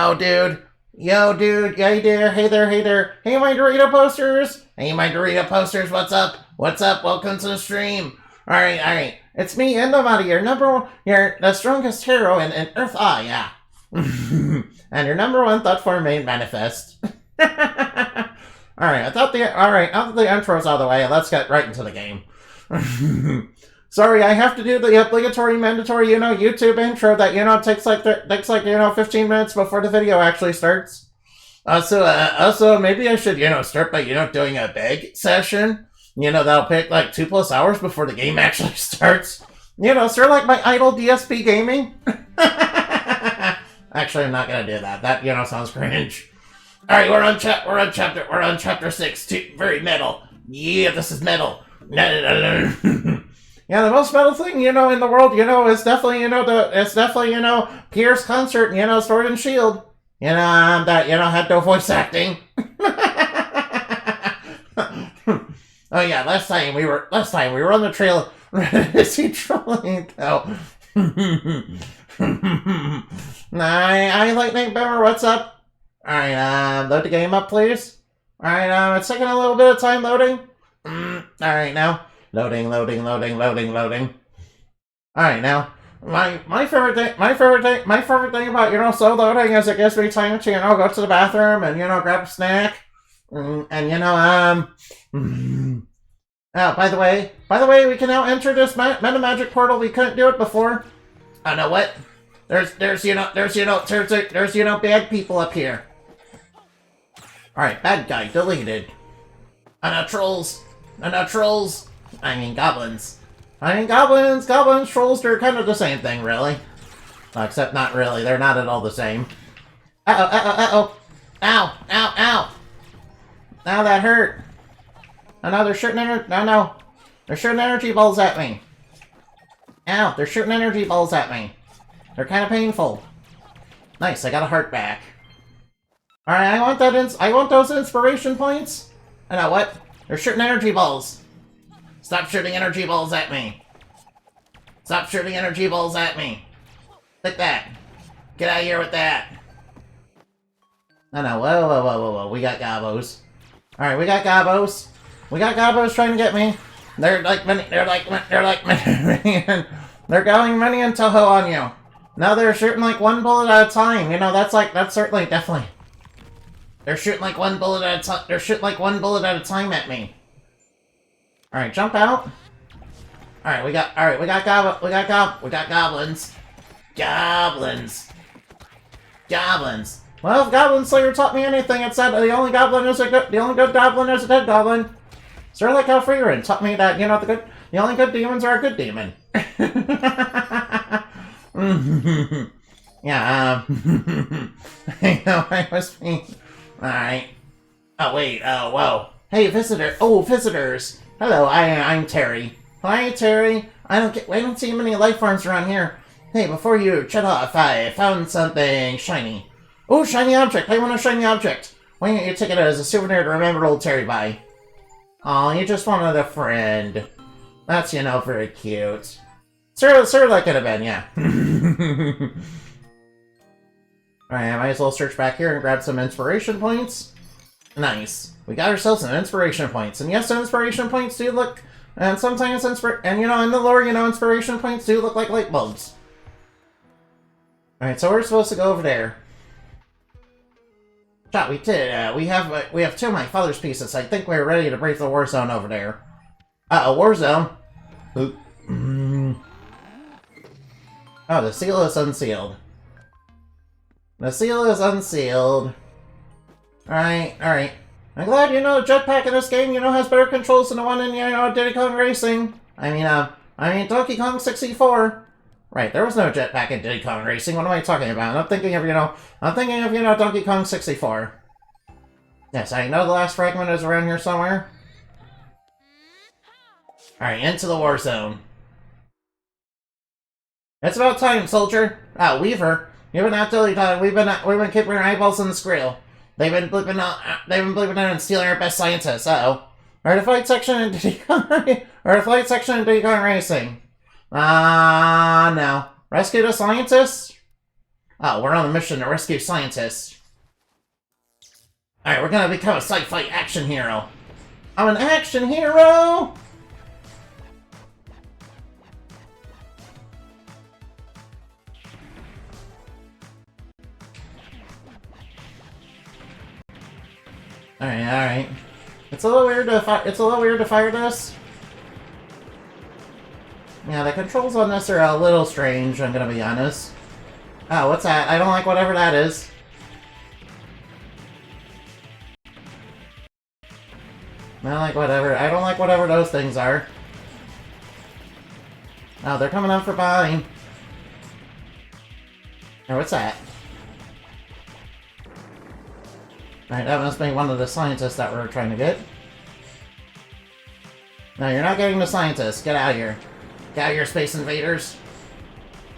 Yo, dude. Yo, dude. Hey there. Hey there. Hey there. Hey, my Dorito posters. Hey, my Dorito posters. What's up? What's up? Welcome to the stream. All right. It's me, Endomati, your the strongest hero in Earth. Ah, yeah. And your number one thought for main manifest. All right. I thought the intro's out of the way. Let's get right into the game. Sorry, I have to do the obligatory, mandatory, YouTube intro that, takes like 15 minutes before the video actually starts. Also, maybe I should, start by, doing a beg session. That'll take like 2+ hours before the game actually starts. Sort of like my idol DSP gaming. Actually, I'm not gonna do that. That, sounds cringe. Alright, we're on chapter 6. Very metal. Yeah, this is metal. Yeah, the most metal thing, in the world, is definitely, Pierre's concert, Sword and Shield. That, had no voice acting. Oh yeah, last time we were on the trail. Is he trolling though? Hi, Lightning Boomer, what's up? Alright, load the game up, please. Alright, it's taking a little bit of time loading. Alright, now. Loading. Alright, now. My favorite thing about, slow loading is it gives me time to, go to the bathroom and, grab a snack. Oh, by the way, we can now enter this meta magic portal. We couldn't do it before. I know what? There's bad people up here. Alright, bad guy deleted. Trolls. I mean goblins, trolls, they're kind of the same thing, really. Except not really, they're not at all the same. Uh-oh. Ow. Ow, that hurt. Oh no, they're shooting They're shooting energy balls at me. Ow, they're shooting energy balls at me. They're kind of painful. Nice, I got a heart back. Alright, I want those inspiration points. I know what? They're shooting energy balls. Stop shooting energy balls at me. Like that. Get out of here with that. No. Whoa. We got gobos. Alright, we got gobos. Trying to get me. They're going minion Toho on you. No, they're shooting like one bullet at a time. That's certainly, definitely. They're shooting like one bullet at a time at me. Alright, jump out. Alright, we got goblins. Well, if Goblin Slayer taught me anything, it's that the only good goblin is a dead goblin. Sort of like how Freerin taught me that, the only good demons are a good demon. Yeah, I know I was being... Alright. Oh, wait, whoa. Hey, visitors. Hello, I'm Terry. Hi, Terry. I don't see many life forms around here. Hey, before you shut off, I found something shiny. Oh, shiny object. I want a shiny object. Why don't you take it as a souvenir to remember old Terry by? Aw, you just wanted a friend. That's, very cute. Sort of like it have been, yeah. Alright, I might as well search back here and grab some inspiration points. Nice. We got ourselves some inspiration points. And yes, inspiration points do look... And sometimes, in the lore, inspiration points do look like light bulbs. Alright, so we're supposed to go over there. We did. We have 2 of my father's pieces. I think we're ready to break the war zone over there. Uh-oh, war zone. Oop. Oh, the seal is unsealed. Alright. I'm glad, the jetpack in this game, has better controls than the one in, Diddy Kong Racing. I mean, Donkey Kong 64. Right, there was no jetpack in Diddy Kong Racing. What am I talking about? I'm thinking of, Donkey Kong 64. Yes, I know the last fragment is around here somewhere. Alright, into the war zone. It's about time, soldier. Ah, Weaver. You've been out dilly dog. We've been keeping our eyeballs on the skrill. They've been bleeping out and stealing our best scientists. Uh-oh. Or the flight section in Diddy Kong Racing. No. Rescue the scientists? Oh, we're on a mission to rescue scientists. Alright, we're gonna become a sci-fi action hero. I'm an action hero! Alright. It's a little weird to fire this. Yeah, the controls on this are a little strange, I'm gonna be honest. Oh, what's that? I don't like whatever that is. I don't like whatever those things are. Oh, they're coming up from behind. Oh, what's that? Alright, that must be one of the scientists that we're trying to get. No, you're not getting the scientists. Get out of here. Get out of here, space invaders.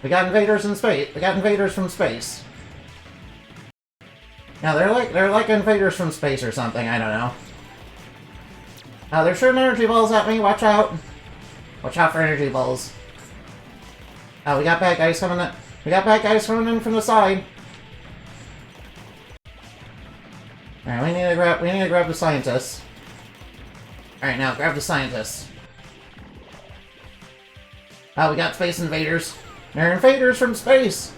We got invaders in space. We got invaders from space. Now they're like invaders from space or something. I don't know. Oh, they're shooting energy balls at me. Watch out. Watch out for energy balls. Oh, we got bad guys coming in. We got bad guys coming in from the side. Alright, we need to grab the scientists. Alright, now grab the scientists. Oh, we got space invaders. They're invaders from space.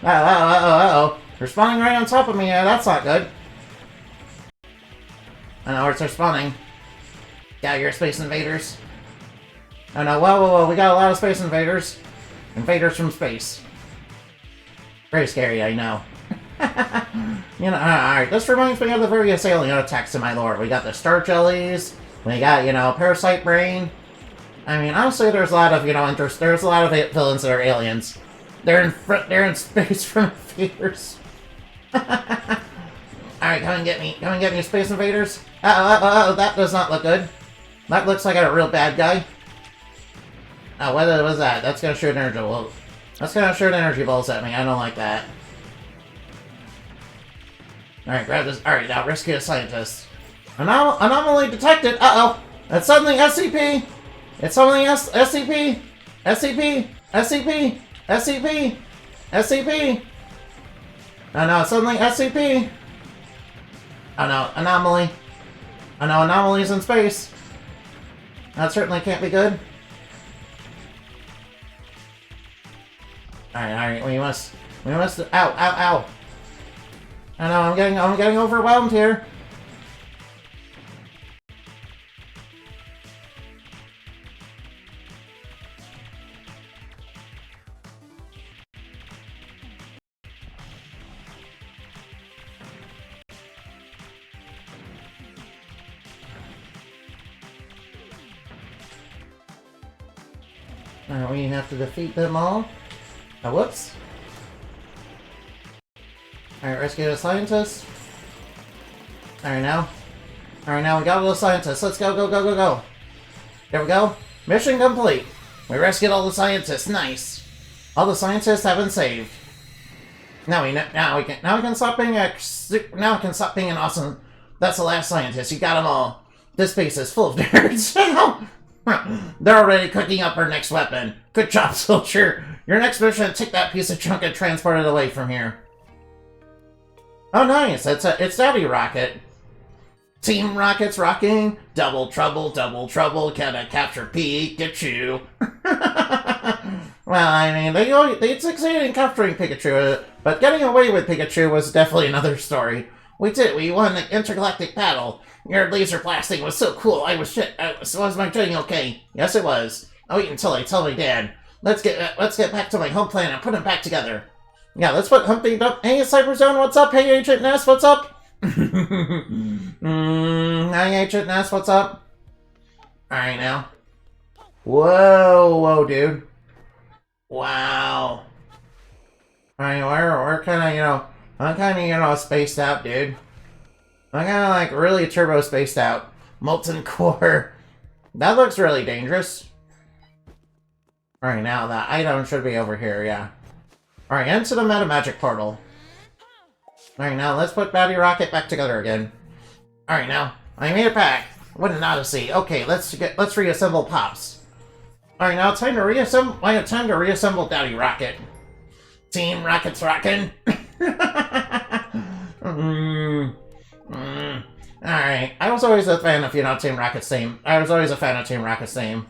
Uh-oh. They're spawning right on top of me. That's not good. I know where they're spawning. Get out of here, space invaders. Oh no, whoa. We got a lot of space invaders. Invaders from space. Very scary, I know. You know, alright, this reminds me of the various alien attacks in my lore. We got the star jellies. We got, parasite brain. I mean, honestly, there's a lot of, there's a lot of villains that are aliens. They're in space from invaders. Alright, come and get me. Come and get me, space invaders. That does not look good. That looks like a real bad guy. Oh, what was that? That's gonna shoot energy balls. That's gonna shoot energy balls at me. I don't like that. Alright, grab this. Alright, now rescue a scientist. Anomaly detected! Uh-oh! It's suddenly SCP! It's suddenly SCP! SCP! SCP! SCP! SCP! Oh no, it's suddenly SCP! Oh no, anomaly. Oh no, anomalies in space. That certainly can't be good. Alright, we must, ow. I know, I'm getting overwhelmed here. Alright, we have to defeat them all. Oh, whoops. Alright, rescue the scientists. Alright, now we got all the scientists. Let's go. There we go. Mission complete. We rescued all the scientists. Nice. All the scientists have been saved. Now we can stop being an awesome. That's the last scientist. You got them all. This base is full of nerds. They're already cooking up our next weapon. Good job, soldier. Your next mission: take that piece of junk and transport it away from here. Oh, nice. It's Daddy Rocket. Team Rocket's rocking. Double trouble. Gotta capture Pikachu. Well, I mean, they succeeded in capturing Pikachu, but getting away with Pikachu was definitely another story. We won the intergalactic battle. Your laser blasting was so cool. Was my training okay? Yes, it was. I'll wait until I tell my dad. Let's get back to my home planet and put them back together. Yeah, let's put Humpty up. Hey, Cyberzone, what's up? Hey, Agent Ness, what's up? Hi, Agent Ness, what's up? Alright, now. Whoa, dude. Wow. Alright, we're I'm kind of, spaced out, dude. I'm kind of, like, really turbo spaced out. Molten core. That looks really dangerous. Alright, now, that item should be over here, yeah. Alright, into the Meta Magic Portal. Alright, now, let's put Daddy Rocket back together again. Alright, now, I made it back. What an odyssey. Okay, let's reassemble Pops. Alright, now, time to reassemble Daddy Rocket. Team Rocket's rockin'. Alright, I was always a fan of, Team Rocket's theme. I was always a fan of Team Rocket's theme.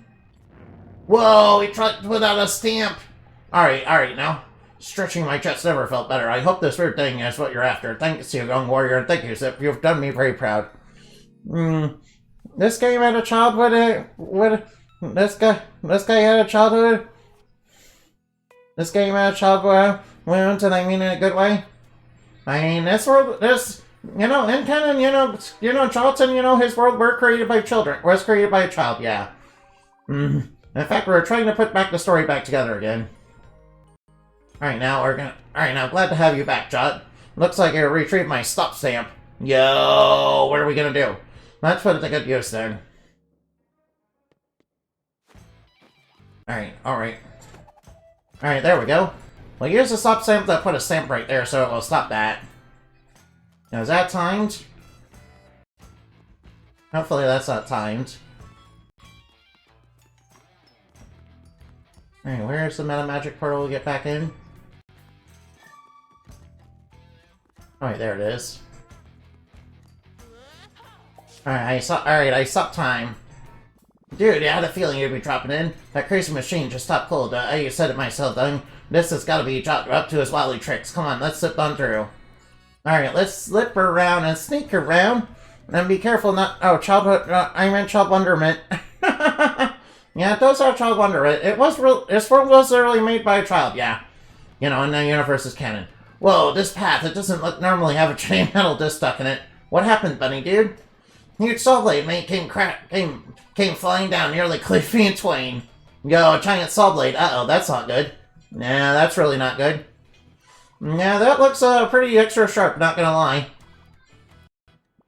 Whoa, he tried without a stamp! Alright, now. Stretching my chest never felt better. I hope this weird thing is what you're after. Thanks, you young warrior, and thank you, Zip. You've done me very proud. This game had a childhood. This guy had a childhood. This game had a childhood. And I mean in a good way. I mean, in canon, Charlton, his world was created by a child, yeah. In fact, we're trying to put the story back together again. Alright, now, glad to have you back, Jot. Looks like I retrieved my stop stamp. Yo, what are we gonna do? Let's put it to good use, then. Alright, there we go. We'll use the stop stamp to put a stamp right there so it will stop that. Now, is that timed? Hopefully that's not timed. Alright, where's the meta magic portal we get back in? Alright, there it is. Alright, I stopped time. Dude, I had a feeling you'd be dropping in. That crazy machine just stopped cold. I said it myself, done. This has gotta be Jot up to his wily tricks. Come on, let's slip on through. Alright, let's slip around and sneak around. And be careful not... Oh, I meant child wonderment. Yeah, those are child wonderment. This world was literally made by a child, yeah. And the universe is canon. Whoa, this path, it doesn't normally have a chain metal disc stuck in it. What happened, bunny dude? Huge saw blade mate came flying down, nearly cleaving in twain. Yo, a giant saw blade. Uh-oh, that's not good. Nah, that's really not good. Yeah, that looks pretty extra sharp, not gonna lie.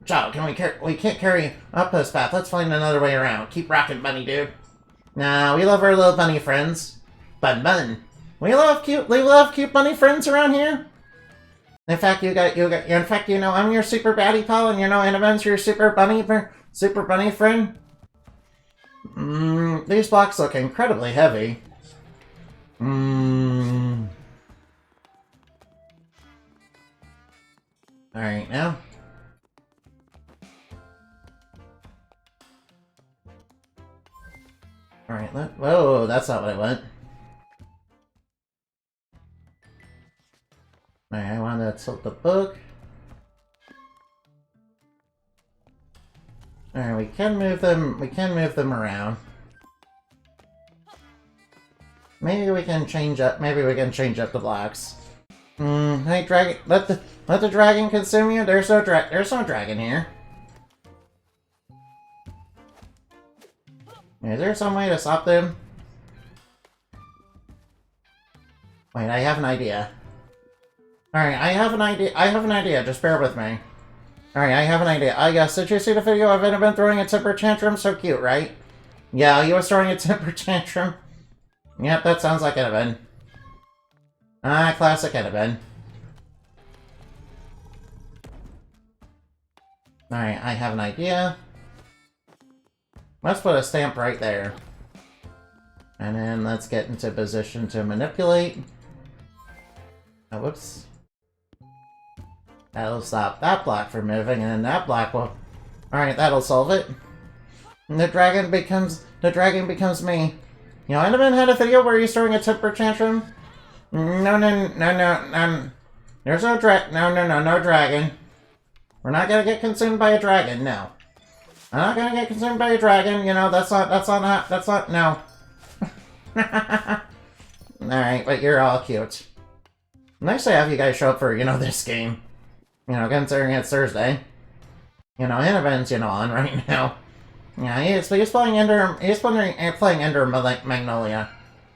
Joe, we can't carry up this path. Let's find another way around. Keep rocking, bunny dude. Nah, we love our little bunny friends. Bun. We love cute bunny friends around here. In fact, I'm your super baddie pal, and Annabeth's your super bunny friend. These blocks look incredibly heavy. Alright, now. Alright, whoa, that's not what I want. Alright, I want to tilt the book. Alright, we can move them around. Maybe we can change up the blocks. Hey dragon, let the dragon consume you? There's no dragon here. Is there some way to stop them? Wait, I have an idea. Alright, I have an idea, just bear with me. Alright, I have an idea. I guess, did you see the video of Annabeth throwing a temper tantrum? So cute, right? Yeah, he was throwing a temper tantrum. Yep, that sounds like Annabeth. Ah, classic Annabeth. Alright, I have an idea. Let's put a stamp right there. And then let's get into position to manipulate. Oh, whoops. That'll stop that block from moving, and then that block will... Alright, that'll solve it. And the dragon becomes me. Annabeth had a video where he's throwing a temper tantrum. No. There's no dragon. We're not gonna get consumed by a dragon, no. I'm not gonna get consumed by a dragon, that's not, no. Alright, but you're all cute. Nice to have you guys show up for, this game. Considering it's Thursday. Annabeth's, on right now. Yeah, he's playing Ender Magnolia.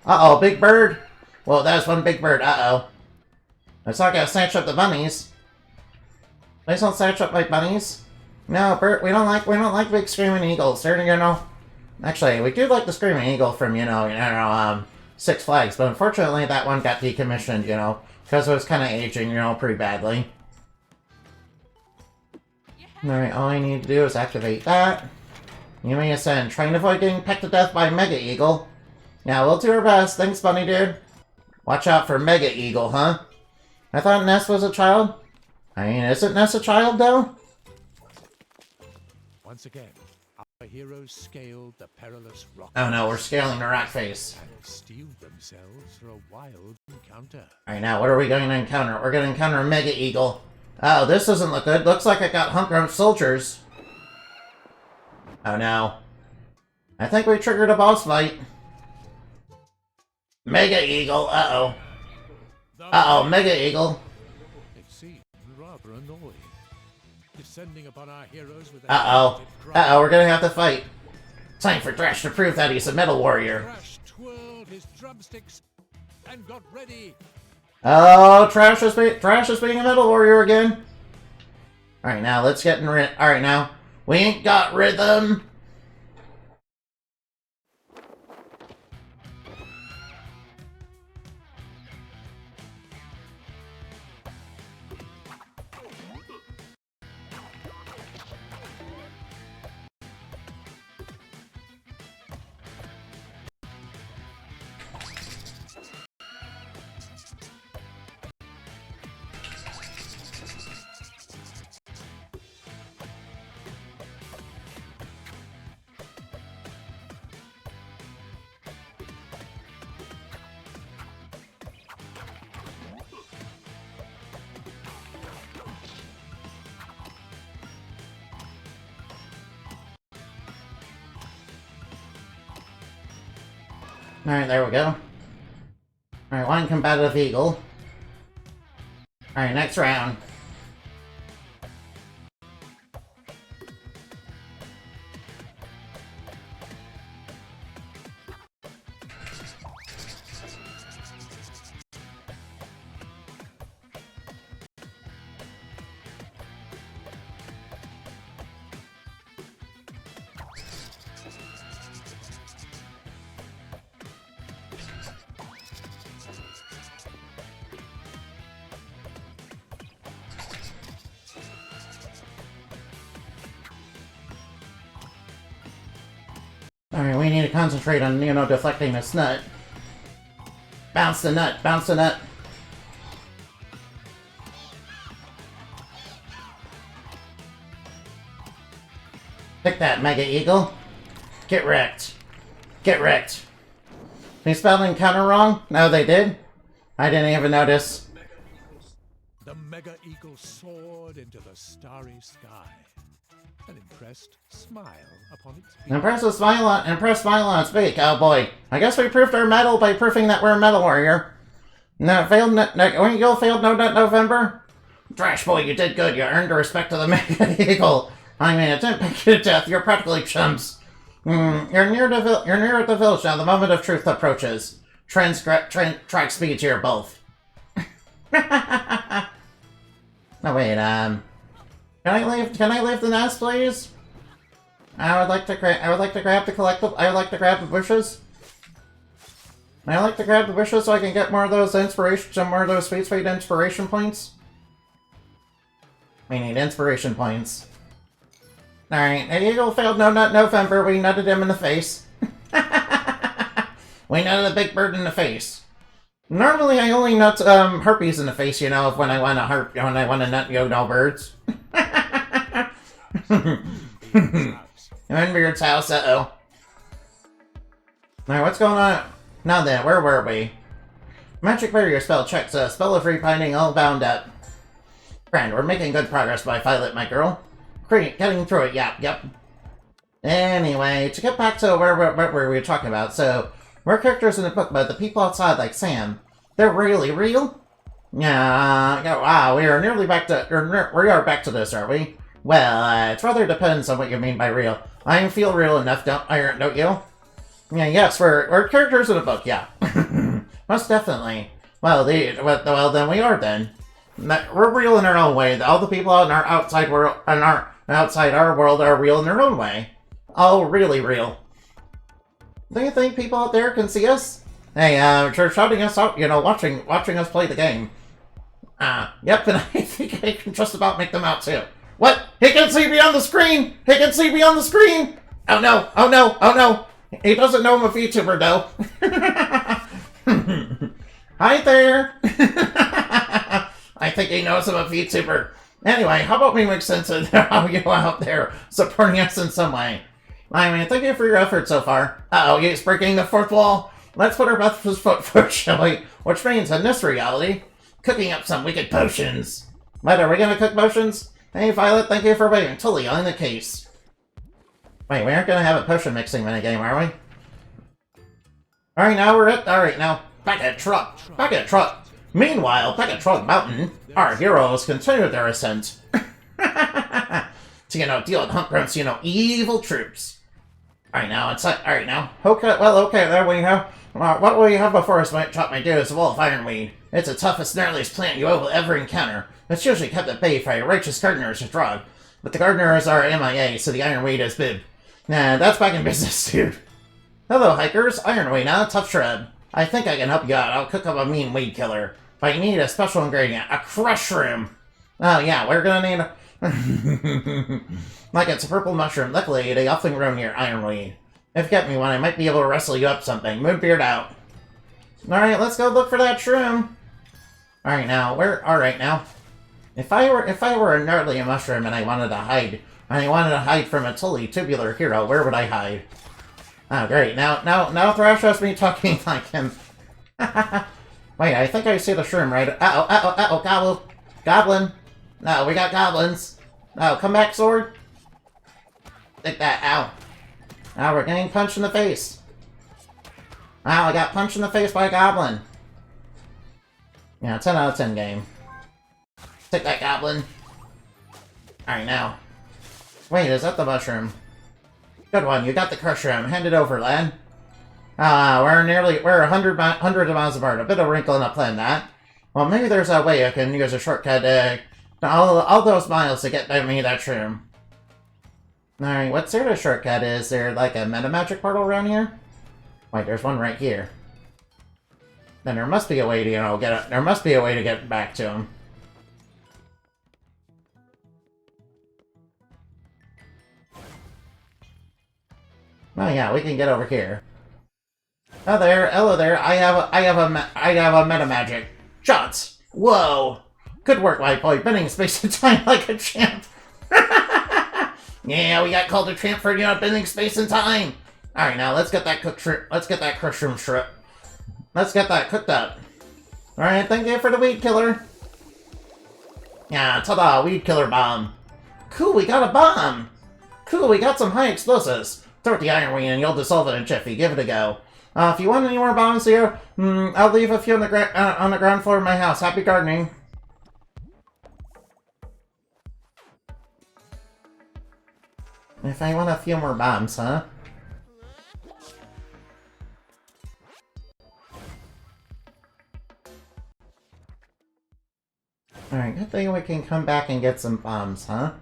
Uh-oh, Big Bird! Well, that's one Big Bird, uh-oh. Let's not gonna snatch up the bunnies. Please don't snatch up my bunnies. No, Bert, we don't like big screaming eagles. They're, actually, we do like the screaming eagle from, Six Flags, but unfortunately that one got decommissioned, because it was kind of aging, pretty badly. Alright, all I need to do is activate that. You may ascend. Try and avoid getting pecked to death by Mega Eagle. Yeah, we'll do our best. Thanks, bunny dude. Watch out for Mega Eagle, huh? I thought Ness was a child. I mean, isn't Ness a child, though? Once again, our heroes scaled the perilous rock. Oh no, we're scaling the rock face. And steeled themselves for a wild encounter. Alright, now what are we going to encounter? We're going to encounter a Mega Eagle. Oh, this doesn't look good. Looks like I got hunt soldiers. Oh no. I think we triggered a boss fight. Mega Eagle, uh-oh. Uh-oh, Mega Eagle. It seemed rather annoyed. Descending upon our heroes with Uh-oh. Uh-oh, we're gonna have to fight. Time for Thrash to prove that he's a metal warrior. Thrash twirled his drumsticks and got ready. Oh, Thrash is being a metal warrior again. Alright, now let's get in Alright, now. We ain't got rhythm. Alright, there we go. Alright, one combative eagle. Alright, next round. Alright, we need to concentrate on, deflecting this nut. Bounce the nut, bounce the nut. Pick that, Mega Eagle. Get wrecked. Get wrecked. They spelled encounter wrong? No, they did? I didn't even notice. The Mega Eagle soared into the starry sky. An impressed smile upon its beak. Impressed smile on its beak. Oh boy. I guess we proved our mettle by proving that we're a metal warrior. No, Eagle failed no nut November? Trash boy, you did good. You earned the respect of the Mega Eagle. I mean, it didn't make you to death. You're practically chumps. You're near the village now. The moment of truth approaches. Track speed to your both. No, wait, Can I leave the nest, please? I would like to grab the bushes. I like to grab the bushes so I can get more of those sweet inspiration points. We need inspiration points. Alright, the eagle failed no nut November. We nutted him in the face. We nutted the big bird in the face. Normally I only nut herpes in the face, when I want to nut birds. I'm in Beard's house, uh-oh. Alright, what's going on? Now then, where were we? Magic barrier spell checks, spell of repining all bound up. Grand, we're making good progress by Violet, my girl. Great, getting through it, yep. Anyway, to get back to where we were talking about, so, we're characters in the book, but the people outside, like Sam, they're really real? Yeah, wow, we are back to this, are we? Well, it rather depends on what you mean by real. I feel real enough, don't you? Yeah, yes, we're characters in a book, yeah. Most definitely. Well, then we are then. We're real in our own way. All the people in our outside our world are real in their own way. Oh, really real. Do you think people out there can see us? Hey, they're shouting us out, watching us play the game. Yep, and I think I can just about make them out too. What? He can see me on the screen! He can see me on the screen! Oh no! He doesn't know I'm a VTuber, though. Hi there! I think he knows I'm a VTuber. Anyway, how about we make sense of how you out there supporting us in some way? I mean, thank you for your effort so far. Uh-oh, he's breaking the fourth wall. Let's put our best foot forward, shall we? Which means, in this reality, cooking up some wicked potions. What, are we gonna cook potions? Hey, Violet, thank you for waiting. Totally on the case. Wait, we aren't gonna have a potion mixing minigame, are we? Alright, now we're at... Alright, now, back at Truck. Back at Truck. Meanwhile, back at Truck Mountain, our heroes continue their ascent. To, deal with hunt-grown, evil troops. Alright, now, alright, now. Okay, well, okay, there we go. What we have before us might chop my do is a wall of ironweed. It's the toughest, gnarliest plant you will ever encounter. It's usually kept at bay by righteous gardeners or drug. But the gardeners are MIA, so the ironweed is bib. Nah, that's back in business, dude. Hello, hikers. Ironweed, now tough shrub. I think I can help you out. I'll cook up a mean weed killer. But you need a special ingredient, a crush room. Oh, yeah, we're gonna need a... Like it's a purple mushroom. Luckily, they often grow near ironweed. If you get me one, I might be able to wrestle you up something. Moonbeard out. Alright, let's go look for that shroom. Alright, now, alright, now. If I were a gnarly mushroom and I wanted to hide from a totally tubular hero, where would I hide? Oh, great. Now Thrash has me talking like him. Wait, I think I see the shroom, right? Uh-oh, Goblin. No, we got goblins. Oh, come back, sword. Take that, ow. Now we're getting punched in the face. Wow, I got punched in the face by a goblin. Yeah, 10 out of 10 game. Take that, goblin. Alright, now. Wait, is that the mushroom? Good one, you got the crush room. Hand it over, lad. We're 100 miles apart. A bit of wrinkle in the plan, that. Well, maybe there's a way I can use a shortcut, all those miles to get me that shroom. Alright, what sort of shortcut is there? Like a meta magic portal around here? Wait, there's one right here. Then there must be a way to, get back to him. Oh yeah, we can get over here. Oh there, hello there. I have a meta magic. Shots. Whoa. Good work, white boy. Bending space and time like a champ. Yeah, we got called a champ for bending space and time. All right, now let's get that crush room shrimp. Let's get that cooked up. All right, thank you for the weed killer. Yeah, ta-da, weed killer bomb. Cool, we got a bomb. Cool, we got some high explosives. Throw it the ironweed and you'll dissolve it in jiffy. Give it a go. If you want any more bombs here, I'll leave a few on the ground floor of my house. Happy gardening. If I want a few more bombs, huh? Alright, good thing we can come back and get some bombs, huh?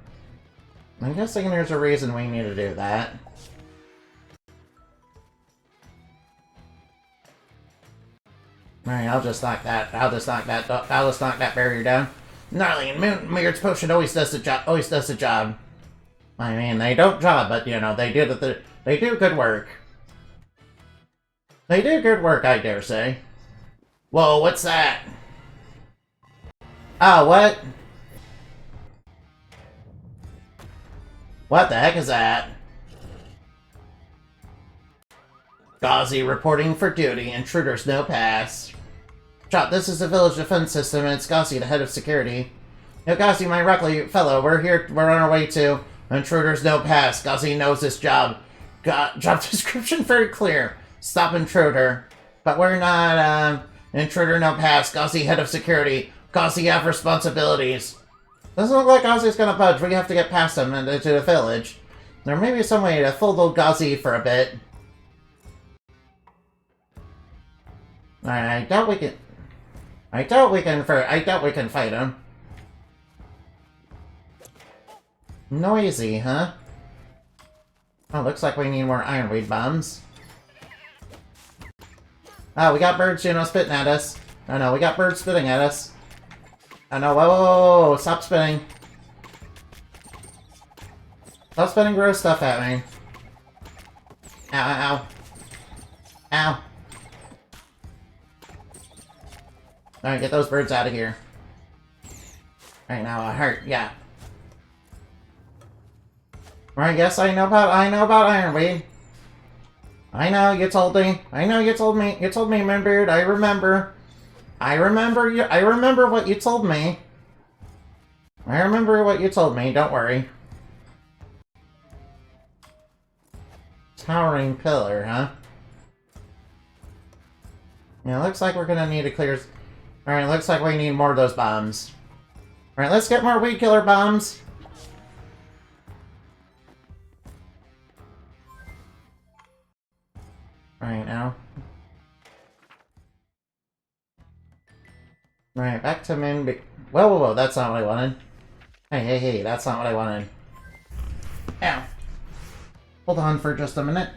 I'm guessing there's a reason we need to do that. Alright, I'll just knock that barrier down. Gnarly and Moonbeard's potion always does the job. I mean, they don't job, but they do good work. They do good work, I dare say. Whoa, what's that? Oh, what? What the heck is that? Gauzy reporting for duty. Intruders no pass. Chop, this is the village defense system, and it's Gauzy, the head of security. Yo, Gauzy, my Ruckly fellow, we're on our way to intruders no pass. Gauzy knows this job. Job description very clear. Stop intruder. But we're not, intruder no pass. Gauzy, head of security. Gauzy have responsibilities. Doesn't look like Gauzy's gonna budge. We have to get past him and to the village. There may be some way to fool old Gauzy for a bit. I doubt we can fight him. Noisy, huh? Oh, looks like we need more ironweed bombs. Oh, we got birds, spitting at us. Oh no, we got birds spitting at us. Oh no, whoa, stop spitting. Stop spitting gross stuff at me. Ow, ow, ow. Ow. Alright, get those birds out of here. Alright, now a heart, yeah. Alright, yes, I know about Ironweed. I know, you told me. I know you told me. You told me, Moonbeard. I remember. I remember you. I remember what you told me. I remember what you told me. Don't worry. Towering pillar, huh? Yeah, looks like we're gonna need to clear... Alright, looks like we need more of those bombs. Alright, let's get more weed killer bombs. Alright, now. Alright, back to Moonbeard. Whoa, whoa, whoa, that's not what I wanted. Hey, hey, hey, that's not what I wanted. Ow. Hold on for just a minute.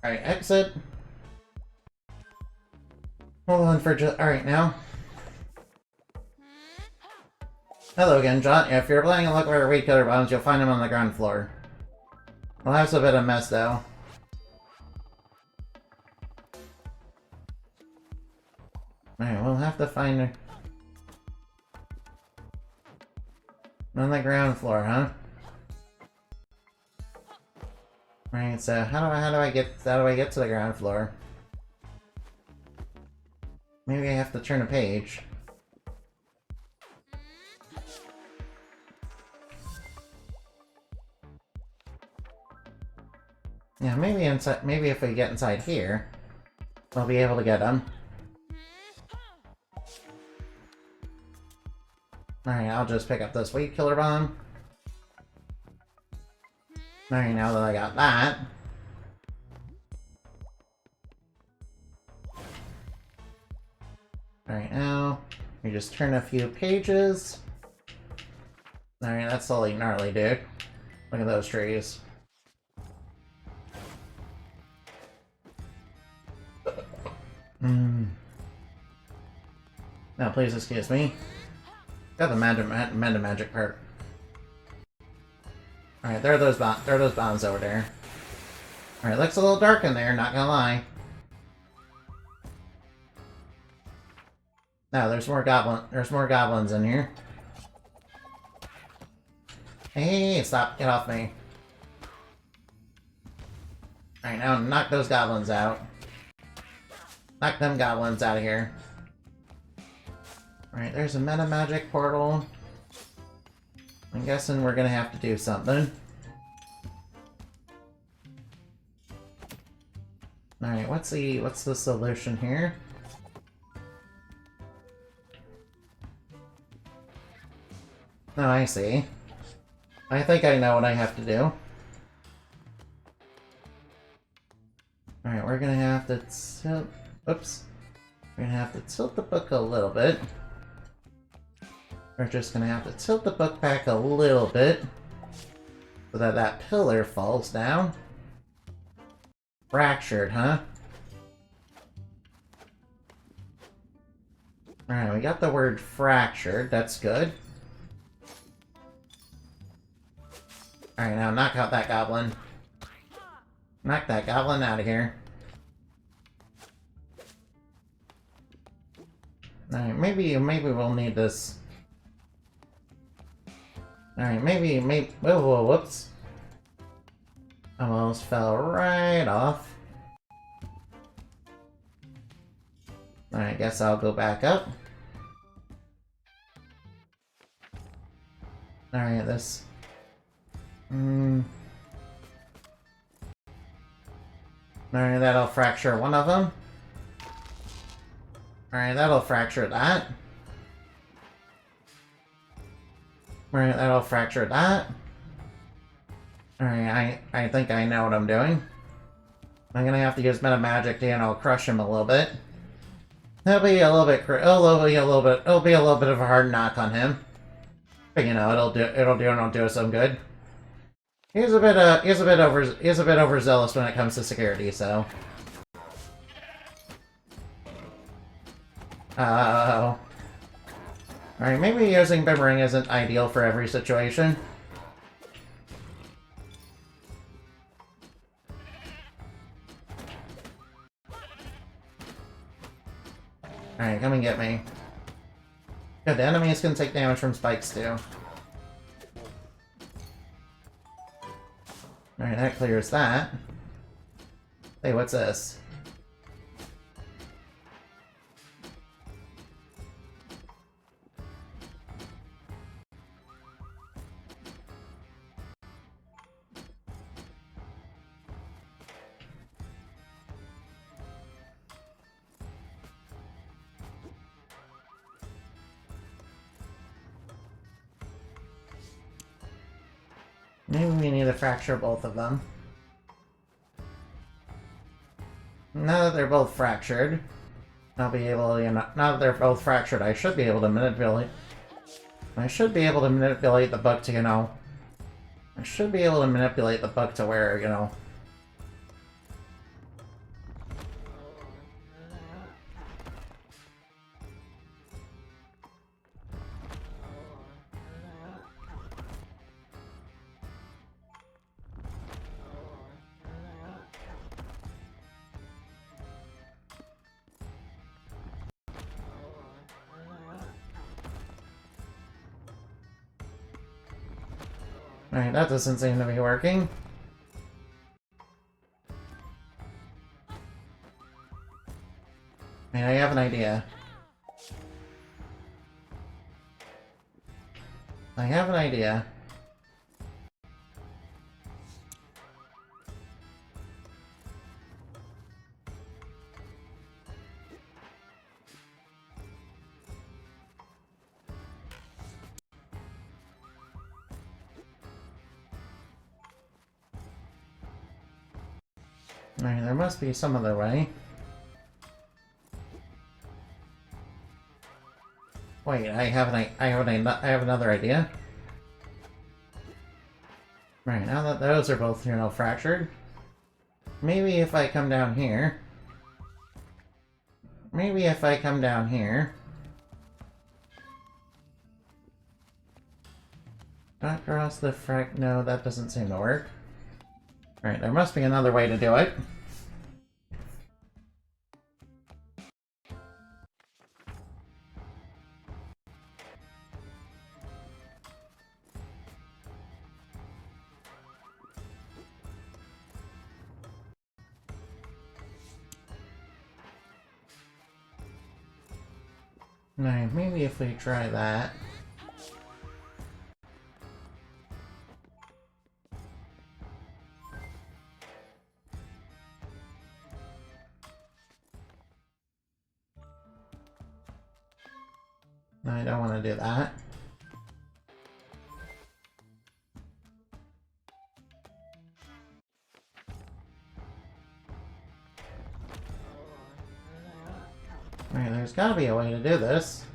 Alright, exit. Hold on for just... Alright, now. Hello again, John. If you're playing a look for weed killer bombs, you'll find them on the ground floor. We'll have a bit of mess, though. Alright, we'll have to find her. On the ground floor, huh? Right, so how do I get to the ground floor? Maybe I have to turn a page. Yeah, maybe inside. Maybe if we get inside here, we'll be able to get them. Alright, I'll just pick up this weed killer bomb. Alright, now that I got that. Alright, now we just turn a few pages. Alright, that's totally gnarly, dude. Look at those trees. Now, please excuse me. Got the magic part. Alright, there are those bombs over there. Alright, looks a little dark in there, not gonna lie. No, there's more goblins in here. Hey, stop, get off me. Alright, now knock those goblins out. Knock them goblins out of here. Alright, there's a meta magic portal. I'm guessing we're gonna have to do something. Alright, what's the solution here? Oh, I see. I think I know what I have to do. Alright, we're gonna have to tilt... Oops. We're gonna have to tilt the book a little bit. We're just gonna have to tilt the book back a little bit so that that pillar falls down. Fractured, huh? Alright, we got the word fractured. That's good. Alright, now knock out that goblin. Knock that goblin out of here. Alright, maybe we'll need this. Alright, maybe, whoa, whoops. Almost fell right off. Alright, guess I'll go back up. Alright, this... Alright, that'll fracture one of them. Alright, that'll fracture that. Alright, that'll fracture that. Alright, I think I know what I'm doing. I'm gonna have to use meta magic to, crush him a little bit. It'll be a little bit of a hard knock on him. But it'll do us some good. He's a bit overzealous when it comes to security, so. Uh-oh. Alright, maybe using Boomerang isn't ideal for every situation. come and get me. Good, the enemies can take damage from spikes too. Alright, that clears that. Hey, what's this? Maybe we need to fracture both of them. Now that they're both fractured, I'll be able to, now that they're both fractured, I should be able to manipulate. I should be able to manipulate the bug to, I should be able to manipulate the bug to where, Alright, that doesn't seem to be working. I have an idea. I have an idea. Alright, there must be some other way. Wait, I have another idea. Right, now that those are both, fractured, maybe if I come down here. Maybe if I come down here. Not cross the frac. No, that doesn't seem to work. Right, there must be another way to do it. Alright, maybe if we try that. No, I don't want to do that. Alright, there's gotta be a way to do this.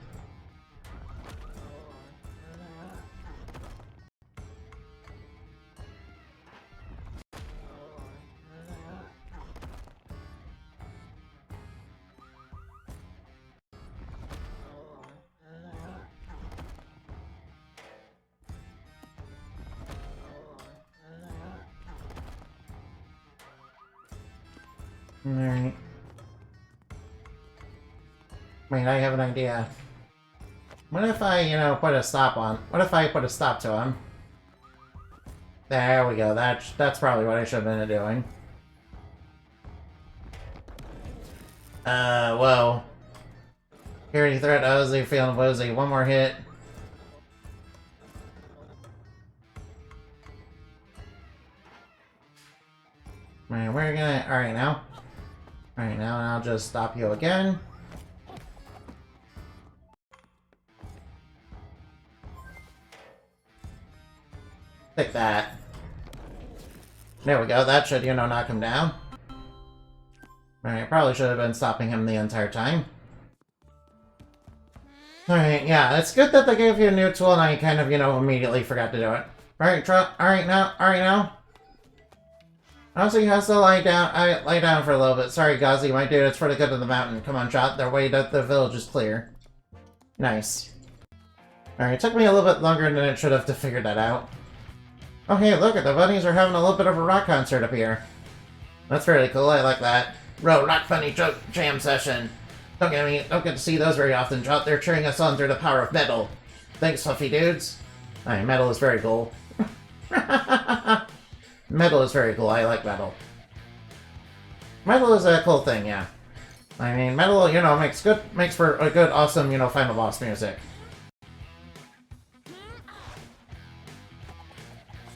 Alright. Wait, I have an idea. What if I, put a stop on? What if I put a stop to him? There we go. That's probably what I should have been doing. Whoa. Security threat, Ozzy, feeling woozy. One more hit. Alright, we're gonna... Alright, now. Alright, now I'll just stop you again. Take that. There we go. That should, knock him down. Alright, probably should have been stopping him the entire time. Alright, yeah, it's good that they gave you a new tool and I kind of, immediately forgot to do it. Alright now. Also, you have to lie down for a little bit. Sorry, Gazi, my dude, it's for the good of the mountain. Come on, Shot. Their way to the village is clear. Nice. Alright, it took me a little bit longer than it should have to figure that out. Oh, hey, look, the bunnies are having a little bit of a rock concert up here. That's really cool, I like that. Rock Bunny Jam Session. Don't get to see those very often. They're cheering us on through the power of metal. Thanks, fluffy dudes. Alright, metal is very cool. Metal is very cool. I like metal. Metal is a cool thing, yeah. I mean, metal, you know, makes for a good, awesome, you know, final boss music.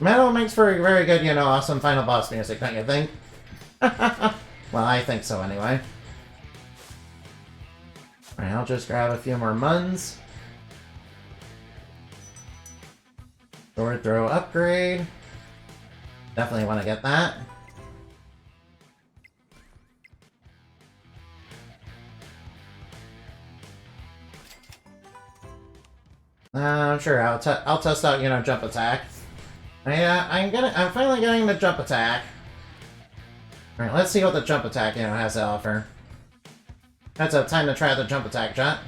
Metal makes for a very good, you know, awesome final boss music, don't you think? Well, I think so anyway. Alright, I'll just grab a few more muns. Sword throw upgrade. Definitely want to get that. Sure, I'll test out, you know, jump attack. I'm finally getting the jump attack. Alright, let's see what the jump attack, you know, has to offer. That's a time to try the jump attack, chat.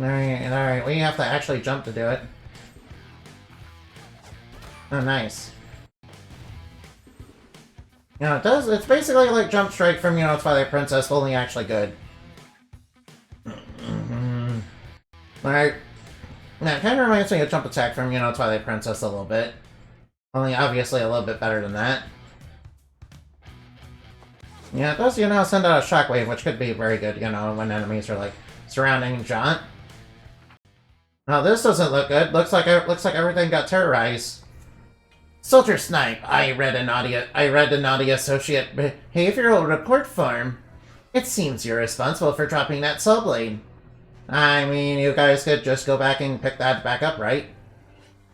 Alright, we have to actually jump to do it. Oh, nice. You know, it's basically like Jump Strike from, you know, Twilight Princess, only actually good. Alright. Yeah, it kind of reminds me of Jump Attack from, you know, Twilight Princess a little bit. Only obviously a little bit better than that. Yeah, it does, you know, send out a shockwave, which could be very good, you know, when enemies are, like, surrounding Jaunt. Oh, this doesn't look good. Looks like everything got terrorized. Soldier Snipe, I read a naughty associate behavioral report form. It seems you're responsible for dropping that saw blade. I mean, you guys could just go back and pick that back up, right?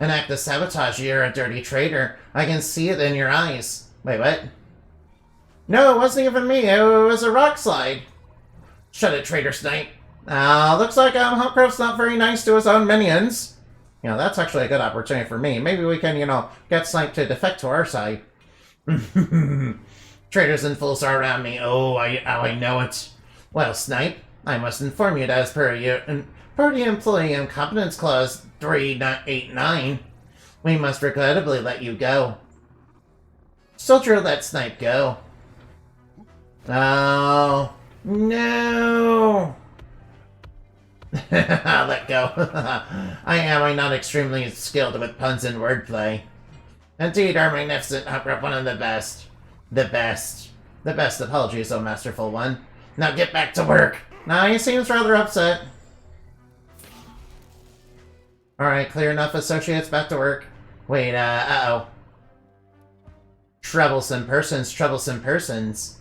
An act of sabotage, you're a dirty traitor. I can see it in your eyes. Wait, what? No, it wasn't even me. It was a rock slide. Shut it, Traitor Snipe. Looks like Humpcraft's not very nice to his own minions. You know, that's actually a good opportunity for me. Maybe we can, you know, get Snipe to defect to our side. Traitors and fools are around me. Oh, I know it. Well, Snipe, I must inform you that as per the Employee Incompetence Clause 389, we must regrettably let you go. Soldier, let Snipe go. Oh, no. Let go. Am I not extremely skilled with puns and wordplay? Indeed, our magnificent Humpcraft, one of the best. The best. The best. Apologies, oh masterful one. Now get back to work. Nah, he seems rather upset. Alright, clear enough, associates. Back to work. Wait, uh-oh. Troublesome persons.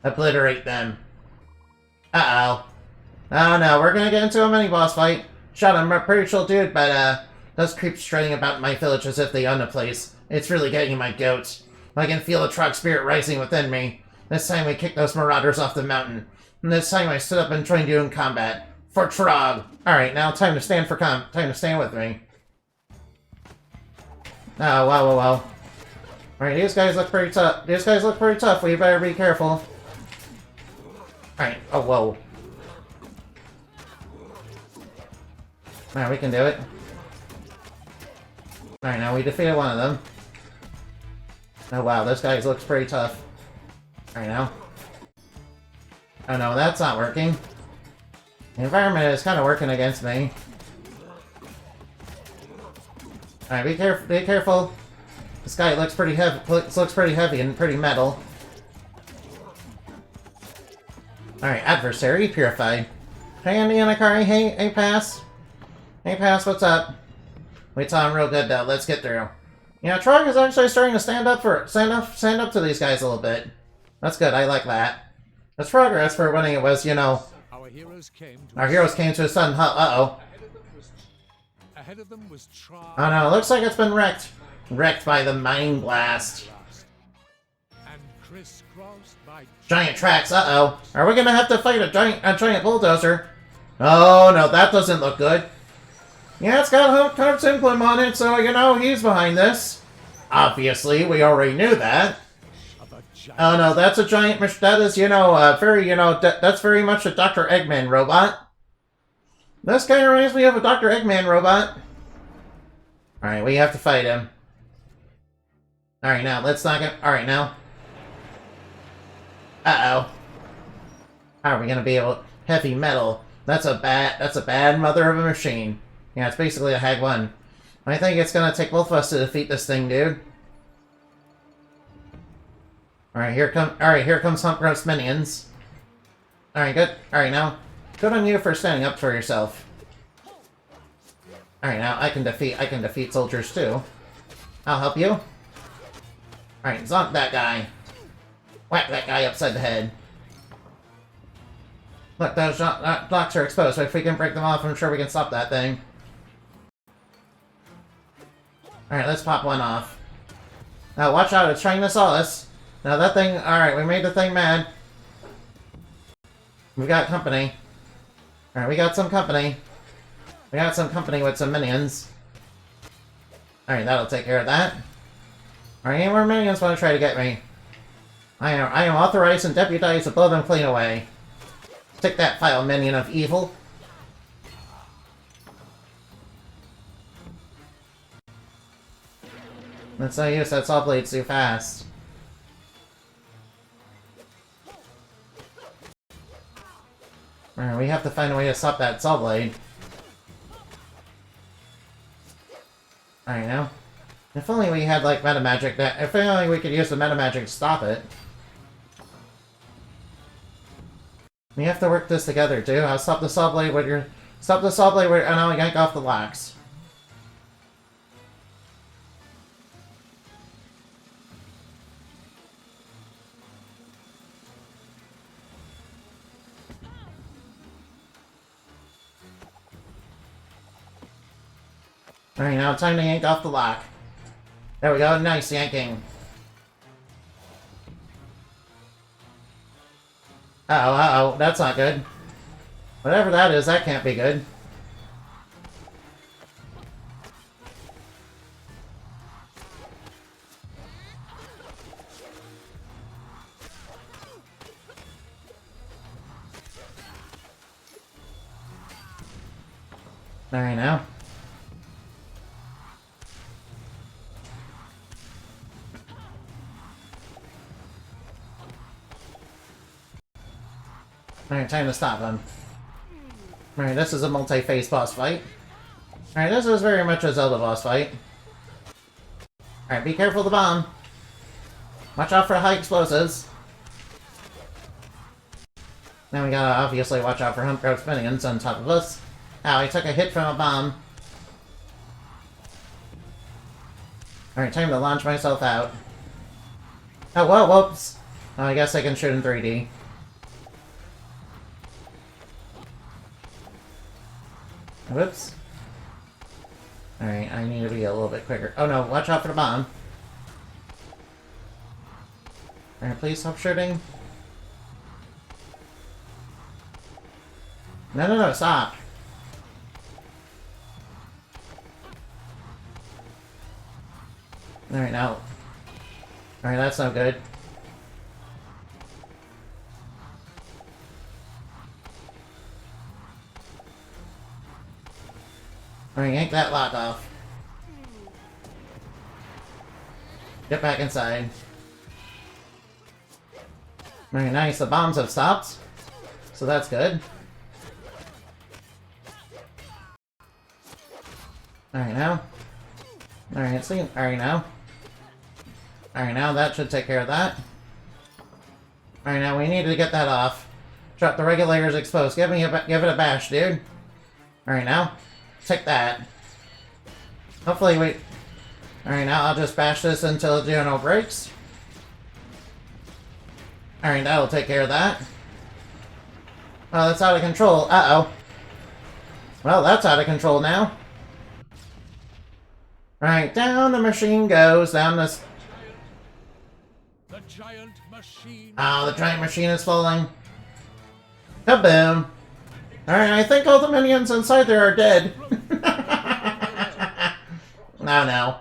Obliterate them. Uh-oh. Oh no, we're gonna get into a mini-boss fight. Shut him, pretty chill dude, but those creeps strutting about my village as if they own the place. It's really getting my goat. I can feel the Trog spirit rising within me. This time we kicked those marauders off the mountain. And this time I stood up and joined you in combat. For Trog! Alright, now time to stand with me. Oh, wow. Alright, these guys look pretty tough. We better be careful. Alright, oh, whoa. Alright, we can do it. Alright, now we defeated one of them. Oh wow, this guy looks pretty tough. Alright now. Oh no, that's not working. The environment is kind of working against me. Alright, be careful. This guy looks pretty heavy and pretty metal. Alright, adversary purified. Hey Andy and Akari, hey Pass. Hey Pass, what's up? We saw him real good though, let's get through. You know, Trog is actually starting to stand up to these guys a little bit. That's good, I like that. That's progress for when it was, you know, our heroes came to a sudden halt. Uh-oh. Ahead of them was Trog. Oh no, it looks like it's been wrecked. Wrecked by the Mind Blast. And crisscrossed by Giant tracks, uh-oh. Are we gonna have to fight a giant bulldozer? Oh no, that doesn't look good. Yeah, it's got Humpcraft's emblem on it, so, you know, he's behind this. Obviously, we already knew that. Oh no, that's a giant, that is, you know, that's very much a Dr. Eggman robot. This guy reminds me of a Dr. Eggman robot. Alright, we have to fight him. Alright, now, let's not get... Alright, now. Uh-oh. How are we gonna be able... Heavy metal. That's a bad mother of a machine. Yeah, it's basically a Hag 1. I think it's gonna take both of us to defeat this thing, dude. Alright, here comes Hump Roast minions. Alright, good. Alright, now. Good on you for standing up for yourself. Alright, now I can defeat soldiers too. I'll help you. Alright, zonk that guy. Whack that guy upside the head. Look, those blocks are exposed, so if we can break them off, I'm sure we can stop that thing. Alright, let's pop one off. Now, watch out, it's trying to saw us. Now that thing... Alright, we made the thing mad. We've got company. Alright, we got some company. We got some company with some minions. Alright, that'll take care of that. Alright, any more minions want to try to get me? I am authorized and deputized to blow them clean away. Take that file, minion of evil. That's no use, that saw blade's too fast. Alright, we have to find a way to stop that saw blade. Alright, now. If only we had, like, meta magic that... If only we could use the meta magic to stop it. We have to work this together, too. I'll stop the saw blade with your... Stop the saw blade with... And I'll yank off the locks. Alright, now time to yank off the lock. There we go, nice yanking. Uh-oh, that's not good. Whatever that is, that can't be good. Alright, now. Alright, time to stop him. Alright, this is a multi-phase boss fight. Alright, this is very much a Zelda boss fight. Alright, be careful of the bomb. Watch out for high explosives. Now we gotta obviously watch out for Hump Roast minions on top of us. Ow, I took a hit from a bomb. Alright, time to launch myself out. Oh, whoa, whoops. Oh, I guess I can shoot in 3D. Whoops. Alright, I need to be a little bit quicker. Oh no, watch out for the bomb. Alright, please stop shooting. No, stop. Alright, now. Alright, that's no good. Alright, yank that lock off. Get back inside. Very nice, the bombs have stopped. So that's good. Alright, now. Alright, see. Alright, now. Alright, now that should take care of that. Alright, now we need to get that off. Drop the regulators exposed. Give it a bash, dude. Alright, now. Take that. Hopefully we... Alright, now I'll just bash this until the general breaks. Alright, that'll take care of that. Oh, that's out of control. Uh-oh. Well, that's out of control now. Alright, down the machine goes. Down this... The giant machine. Oh, the giant machine is falling. Kaboom. Alright, I think all the minions inside there are dead. No.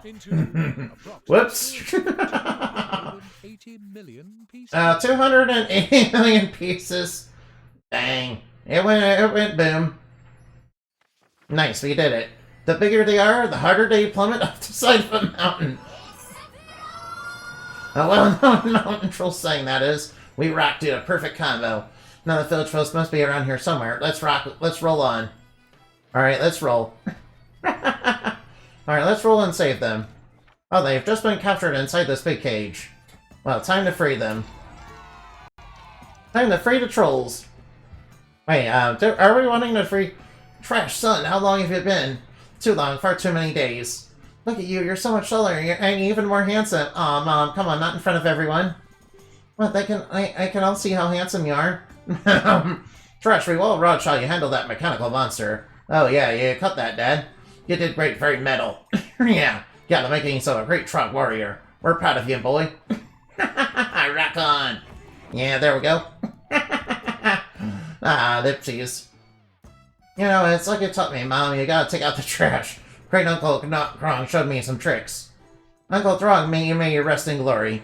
Whoops. 280 million pieces. 280 million pieces. Dang. It went boom. Nice, we did it. The bigger they are, the harder they plummet off the side of a mountain. A well-known mountain troll saying, that is. We rocked, dude. A perfect combo. Now the village folks must be around here somewhere. Let's roll on. Alright, let's roll. Alright, let's roll and save them. Oh, they've just been captured inside this big cage. Well, time to free them. Time to free the trolls. Wait, are we wanting to free... Trash, son, how long have you been? Too long, far too many days. Look at you, you're so much taller, and even more handsome. Aw, Mom, come on, not in front of everyone. What, I can all see how handsome you are. Trash, we well rod how you handle that mechanical monster. Oh yeah, you cut that, Dad. You did great, very metal. Yeah, the makings of a great trog warrior. We're proud of you, boy. Rock on. Yeah, there we go. Lipsies. You know, it's like you taught me, Mom, you gotta take out the trash. Great Uncle Throng showed me some tricks. Uncle Throng, may you rest in glory.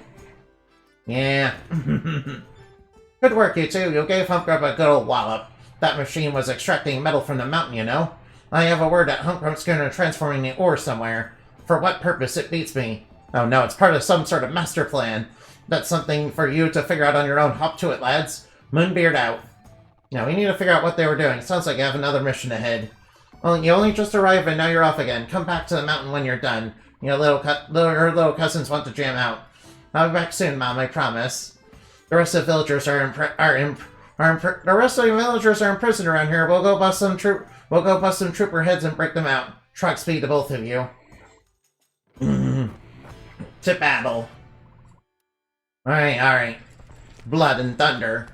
Yeah. Good work, you two. You gave Humpgrump a good old wallop. That machine was extracting metal from the mountain, you know. I have a word that Humpgrump's going to transforming the ore somewhere. For what purpose, it beats me. Oh no, it's part of some sort of master plan. That's something for you to figure out on your own. Hop to it, lads. Moonbeard out. Now, we need to figure out what they were doing. Sounds like you have another mission ahead. Well, you only just arrived and now you're off again. Come back to the mountain when you're done. Your little cousins want to jam out. I'll be back soon, Mom, I promise. The rest of the villagers are imprisoned around here. We'll go bust some trooper heads and break them out. Truck speed to both of you. To battle. Alright. Blood and thunder.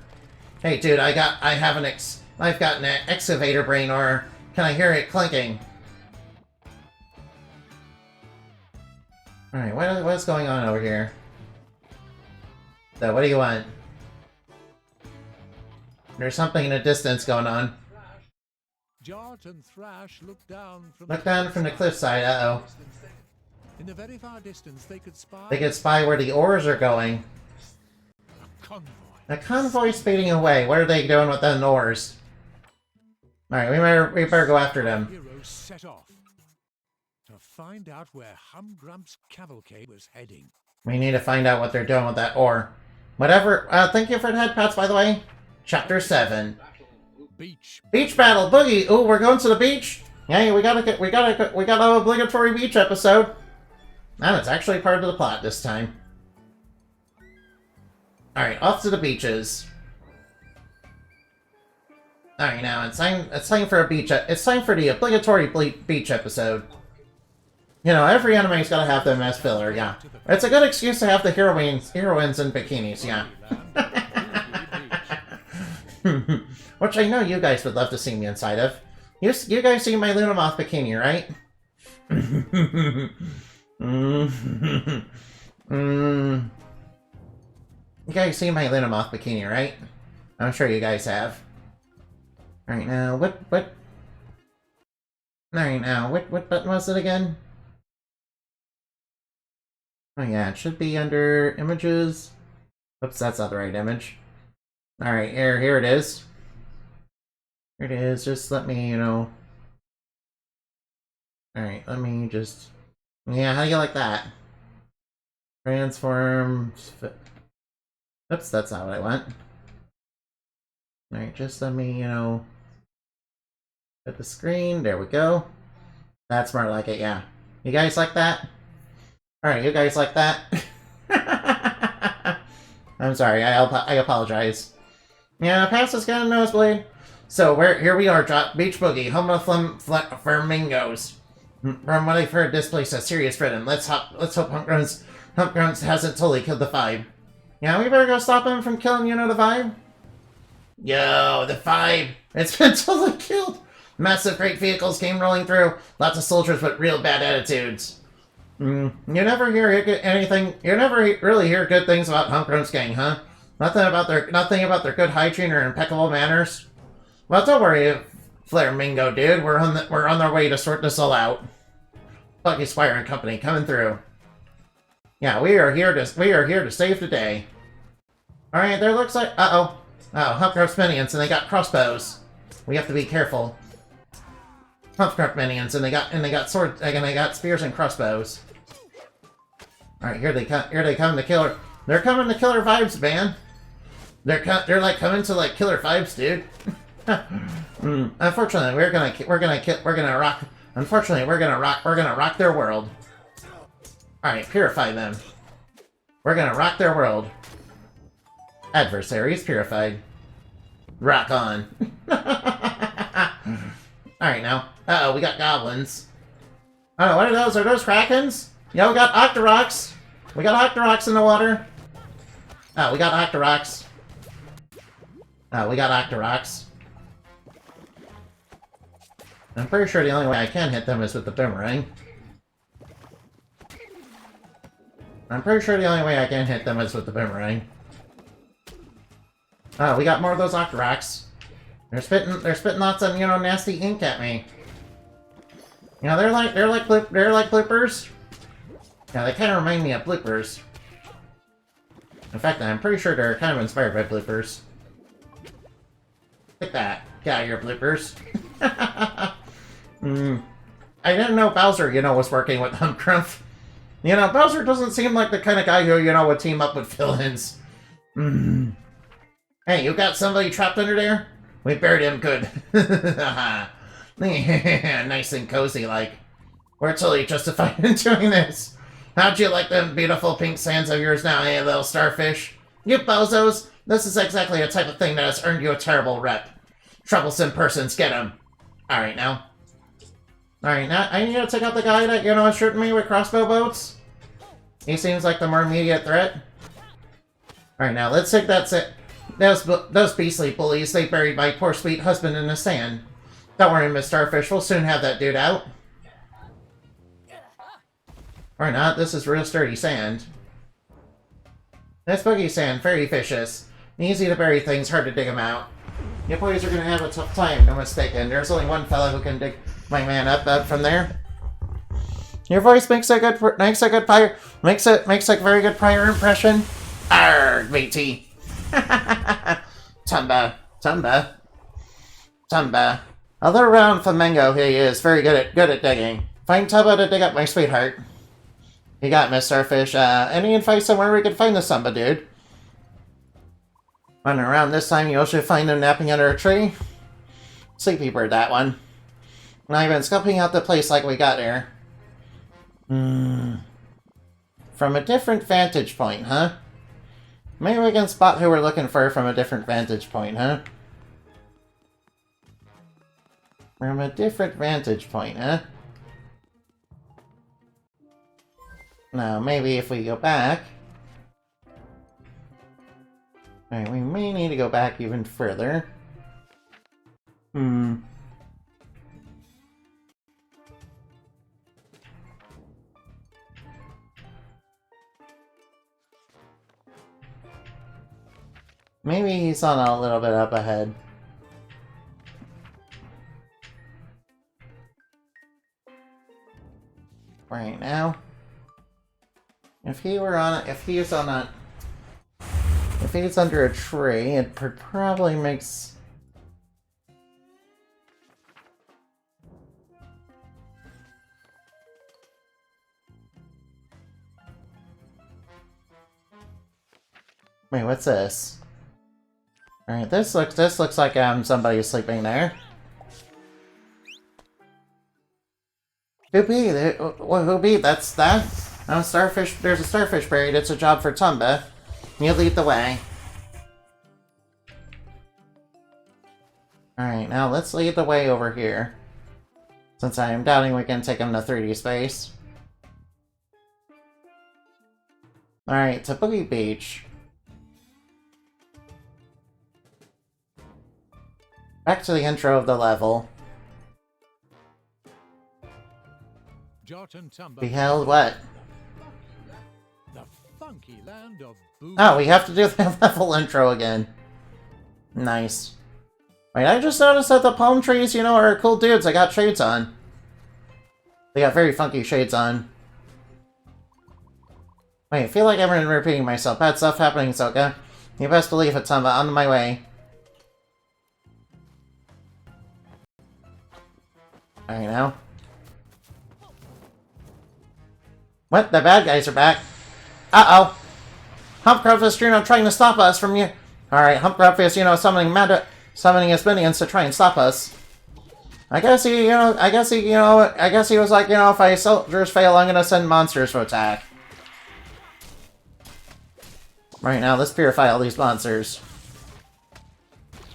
Hey, dude, I've got an excavator brain, or can I hear it clinking? Alright, what's going on over here? So, what do you want? There's something in the distance going on. Jart and Thrash looked down from the cliffside, uh-oh. In the very far distance, they could spy... They could spy where the ores are going. A convoy. A convoy speeding away. What are they doing with the ores? Alright, we better go after them. Heroes set off to find out where Humgrump's cavalcade was heading. We need to find out what they're doing with that ore. Whatever. Thank you for the head pats, by the way. Chapter 7. Beach battle, boogie. Ooh, we're going to the beach. Yeah, we got an obligatory beach episode. And it's actually part of the plot this time. Alright, off to the beaches. Alright, now it's time for a beach. It's time for the obligatory beach episode. You know, every anime's gotta have them as filler, yeah. It's a good excuse to have the heroines in bikinis, yeah. Which I know you guys would love to see me inside of. You guys see my Lunamoth bikini, right? You guys see my Lunamoth bikini, right? I'm sure you guys have. Alright, now, what... Alright, now, what button was it again? Oh yeah, it should be under images. Oops, that's not the right image. Alright, here it is. Here it is, just let me, you know... Alright, let me just... Yeah, how do you like that? Transform... Oops, that's not what I want. Alright, just let me, you know... Hit the screen, there we go. That's more like it, yeah. You guys like that? Alright, you guys like that? I'm sorry, I apologize. Yeah, pass us got a nosebleed. So, here we are, Beach Boogie, home of flamingos. From what I've heard, this place has serious threat, let's hope Humpgrunts hasn't totally killed the Five. Yeah, we better go stop him from killing, you know, the Five? Yo, the Five! It's been totally killed! Massive freight vehicles came rolling through. Lots of soldiers with real bad attitudes. You never hear anything. You never really hear good things about Humpgrunts gang, huh? Nothing about their good hygiene or impeccable manners. Well, don't worry, Flamingo dude. We're on our way to sort this all out. Plucky Squire and company coming through. Yeah, we are here to save the day. All right, there looks like Humpgrump's minions, and they got crossbows. We have to be careful. Humpcraft minions, and they got swords, and they got spears and crossbows. All right, here they come to killer. They're coming to killer vibes, man. They're like coming to like killer vibes, dude. Unfortunately, we're gonna rock. Unfortunately, we're gonna rock their world. All right, purify them. We're gonna rock their world. Adversaries purified. Rock on. Alright now. Uh-oh, we got goblins. Oh, what are those? Are those krakens? Yeah, we got octoroks. We got octoroks in the water. Oh, we got octoroks. Oh, we got octoroks. I'm pretty sure the only way I can hit them is with the boomerang. I'm pretty sure the only way I can hit them is with the boomerang. Oh, we got more of those octoroks. They're spitting lots of, you know, nasty ink at me. You know, they're like bloopers. Yeah, they kind of remind me of bloopers. In fact, I'm pretty sure they're kind of inspired by bloopers. Take that. Get out of your bloopers. I didn't know Bowser, you know, was working with Humpcraft. You know, Bowser doesn't seem like the kind of guy who, you know, would team up with villains. Hey, you got somebody trapped under there? We buried him good. Nice and cozy, like. We're totally justified in doing this. How'd you like them beautiful pink sands of yours now, eh, little starfish? You bozos! This is exactly the type of thing that has earned you a terrible rep. Troublesome persons, get him! Alright, now. Alright, now, I need to take out the guy that, you know, is shooting me with crossbow bolts. He seems like the more immediate threat. Alright, now, let's take that those beastly bullies, they buried my poor sweet husband in the sand. Don't worry, Miss Starfish, we'll soon have that dude out. Or not, this is real sturdy sand. That's boogie sand, very vicious. Easy to bury things, hard to dig them out. You boys are gonna have a tough time, no mistaken. There's only one fella who can dig my man up from there. Your voice makes a very good prior impression. Arrgh, BT. Tumba. Although round flamingo he is very good at digging. Find Tumba to dig up my sweetheart. You got Miss Starfish. Any advice on where we can find the Samba dude? Running around this time, you should find him napping under a tree. Sleepy bird, that one. And I've been scoping out the place like we got here. From a different vantage point, huh? Maybe we can spot who we're looking for from a different vantage point, huh? From a different vantage point, huh? Now, maybe if we go back... Alright, we may need to go back even further. Maybe he's on a little bit up ahead. Right now. If he's under a tree, it probably makes... Wait, what's this? Alright, this looks like somebody's sleeping there. Who be? That's that? Oh, starfish. There's a starfish buried. It's a job for Tumba. You lead the way. Alright, now let's lead the way over here. Since I am doubting we can take him to 3D space. Alright, to Boogie Beach. Back to the intro of the level. Beheld what? The funky land of oh, we have to do the level intro again. Nice. Wait, I just noticed that the palm trees, you know, are cool dudes. They got shades on. They got very funky shades on. Wait, I feel like I'm repeating myself. Bad stuff happening, Soka. You best believe it, Samba. On my way. Alright, now. What? The bad guys are back. Uh-oh. Humpcraft is, trying to stop us from you. Alright, Humpcraft is, summoning his minions to try and stop us. I guess he was like, if my soldiers fail, I'm gonna send monsters to attack. Right now, let's purify all these monsters.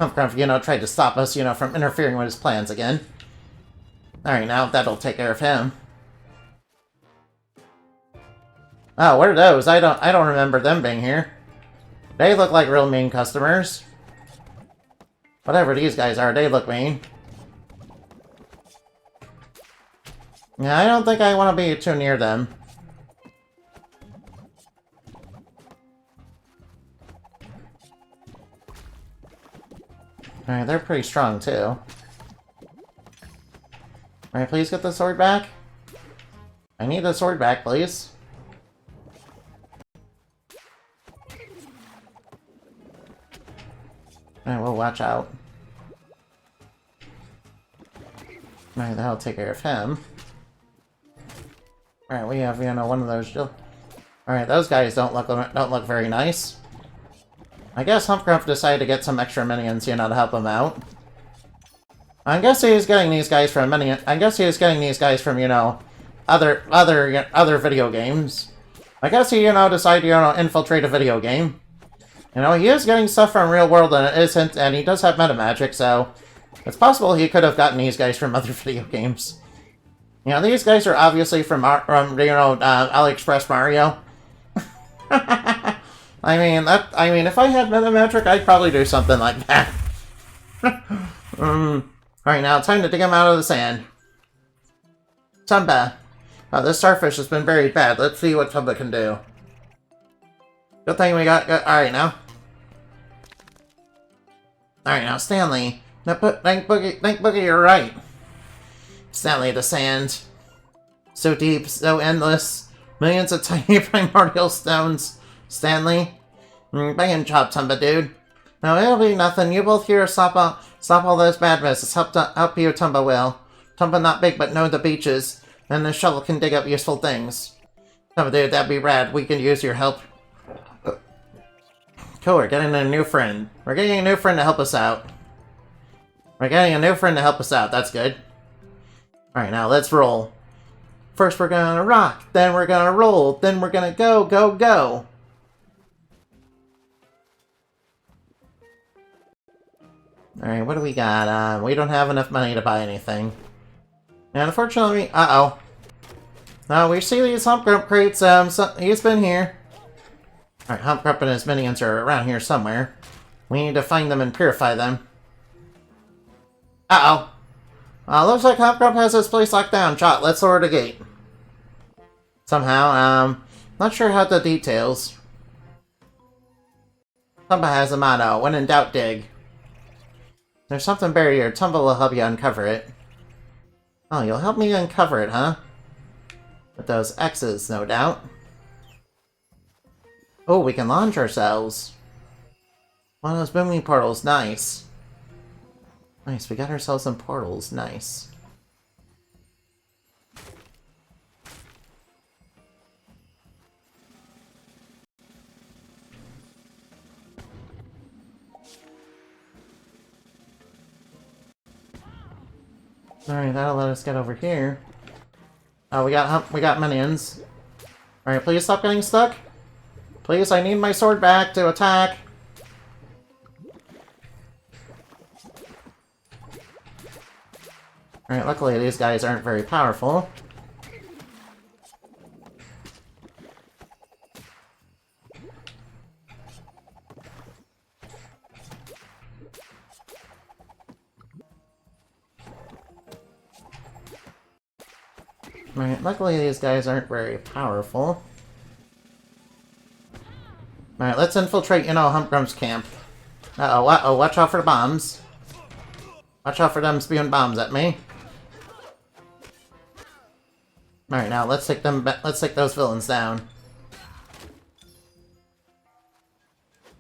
Humpcraft, tried to stop us, from interfering with his plans again. Alright, now that'll take care of him. Oh, what are those? I don't remember them being here. They look like real mean customers. Whatever these guys are, they look mean. Yeah, I don't think I want to be too near them. Alright, they're pretty strong, too. Alright, please get the sword back. I need the sword back, please. Alright, we'll watch out. Alright, that'll take care of him. Alright, we have, one of those... Alright, those guys don't look very nice. I guess Humpcraft decided to get some extra minions, to help him out. I guess he was getting these guys from other video games. I guess he, decided to, infiltrate a video game. He is getting stuff from real world, and it isn't, and he does have meta magic, so it's possible he could have gotten these guys from other video games. These guys are obviously from AliExpress Mario. I mean, if I had meta magic, I'd probably do something like that. Alright, now it's time to dig him out of the sand. Tumba. Oh, this starfish has been buried bad. Let's see what Tumba can do. Good thing we got... Alright, now. Alright, now, Stanley. Thank Boogie, you're right. Stanley, the sand. So deep, so endless. Millions of tiny primordial stones. Stanley. Bang chop, Tumba, dude. No, it'll be nothing. You both here stop all those bad messes. Help you, Tumba will. Tumba not big, but know the beaches. And the shovel can dig up useful things. Tumba, dude, that'd be rad. We can use your help. Cool, we're getting a new friend. We're getting a new friend to help us out. That's good. Alright, now let's roll. First we're gonna rock, then we're gonna roll, then we're gonna go, go, go. Alright, what do we got? We don't have enough money to buy anything. And unfortunately, uh-oh. Now, we see these Humpcraft crates, he's been here. Alright, Humpcraft and his minions are around here somewhere. We need to find them and purify them. Uh-oh. Looks like Humpcraft has this place locked down. Shot, let's lower the gate. Somehow, not sure how the details. Tumba has a motto, when in doubt, dig. There's something buried here. Tumba will help you uncover it. Oh, you'll help me uncover it, huh? With those X's, no doubt. Oh, we can launch ourselves. One of those booming portals, nice. Nice, we got ourselves some portals, nice. Alright, that'll let us get over here. Oh, we got minions. Alright, please stop getting stuck. Please, I need my sword back to attack. Alright, luckily these guys aren't very powerful. Alright, luckily these guys aren't very powerful. Alright, let's infiltrate, Humpcraft's camp. Uh-oh, watch out for the bombs. Watch out for them spewing bombs at me. Alright, now let's take those villains down.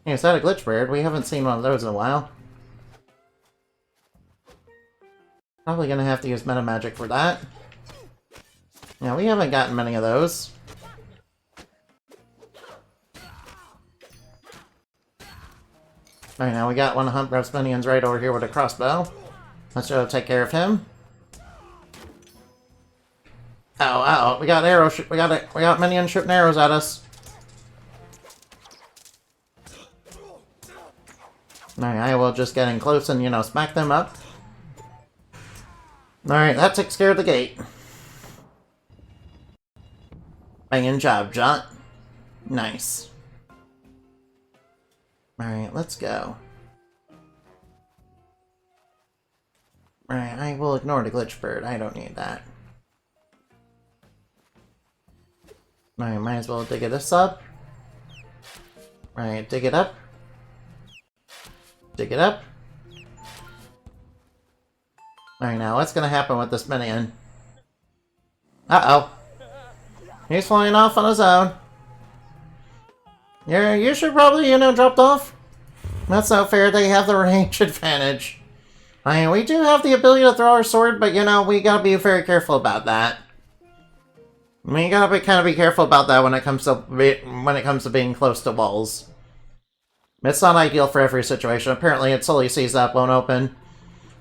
Hey, is that a glitch bird? We haven't seen one of those in a while. Probably gonna have to use meta magic for that. Yeah, we haven't gotten many of those. Alright, now we got one of Humpruff's minions right over here with a crossbow. Let's go take care of him. Oh, we got arrows. We got minions shooting arrows at us. Alright, I will just get in close and, you know, smack them up. Alright, that takes care of the gate. Banging job, Jot. Nice. Alright, let's go. Alright, I will ignore the glitch bird. I don't need that. Alright, might as well dig this up. Alright, dig it up. Dig it up. Alright, now what's gonna happen with this minion? Uh-oh. He's flying off on his own. Yeah, you should probably, you know, dropped off. That's not fair, they have the range advantage. I mean, we do have the ability to throw our sword, but, you know, we gotta be very careful about that. We gotta be careful about that when it comes to being close to walls. It's not ideal for every situation. Apparently, it solely sees that won't open.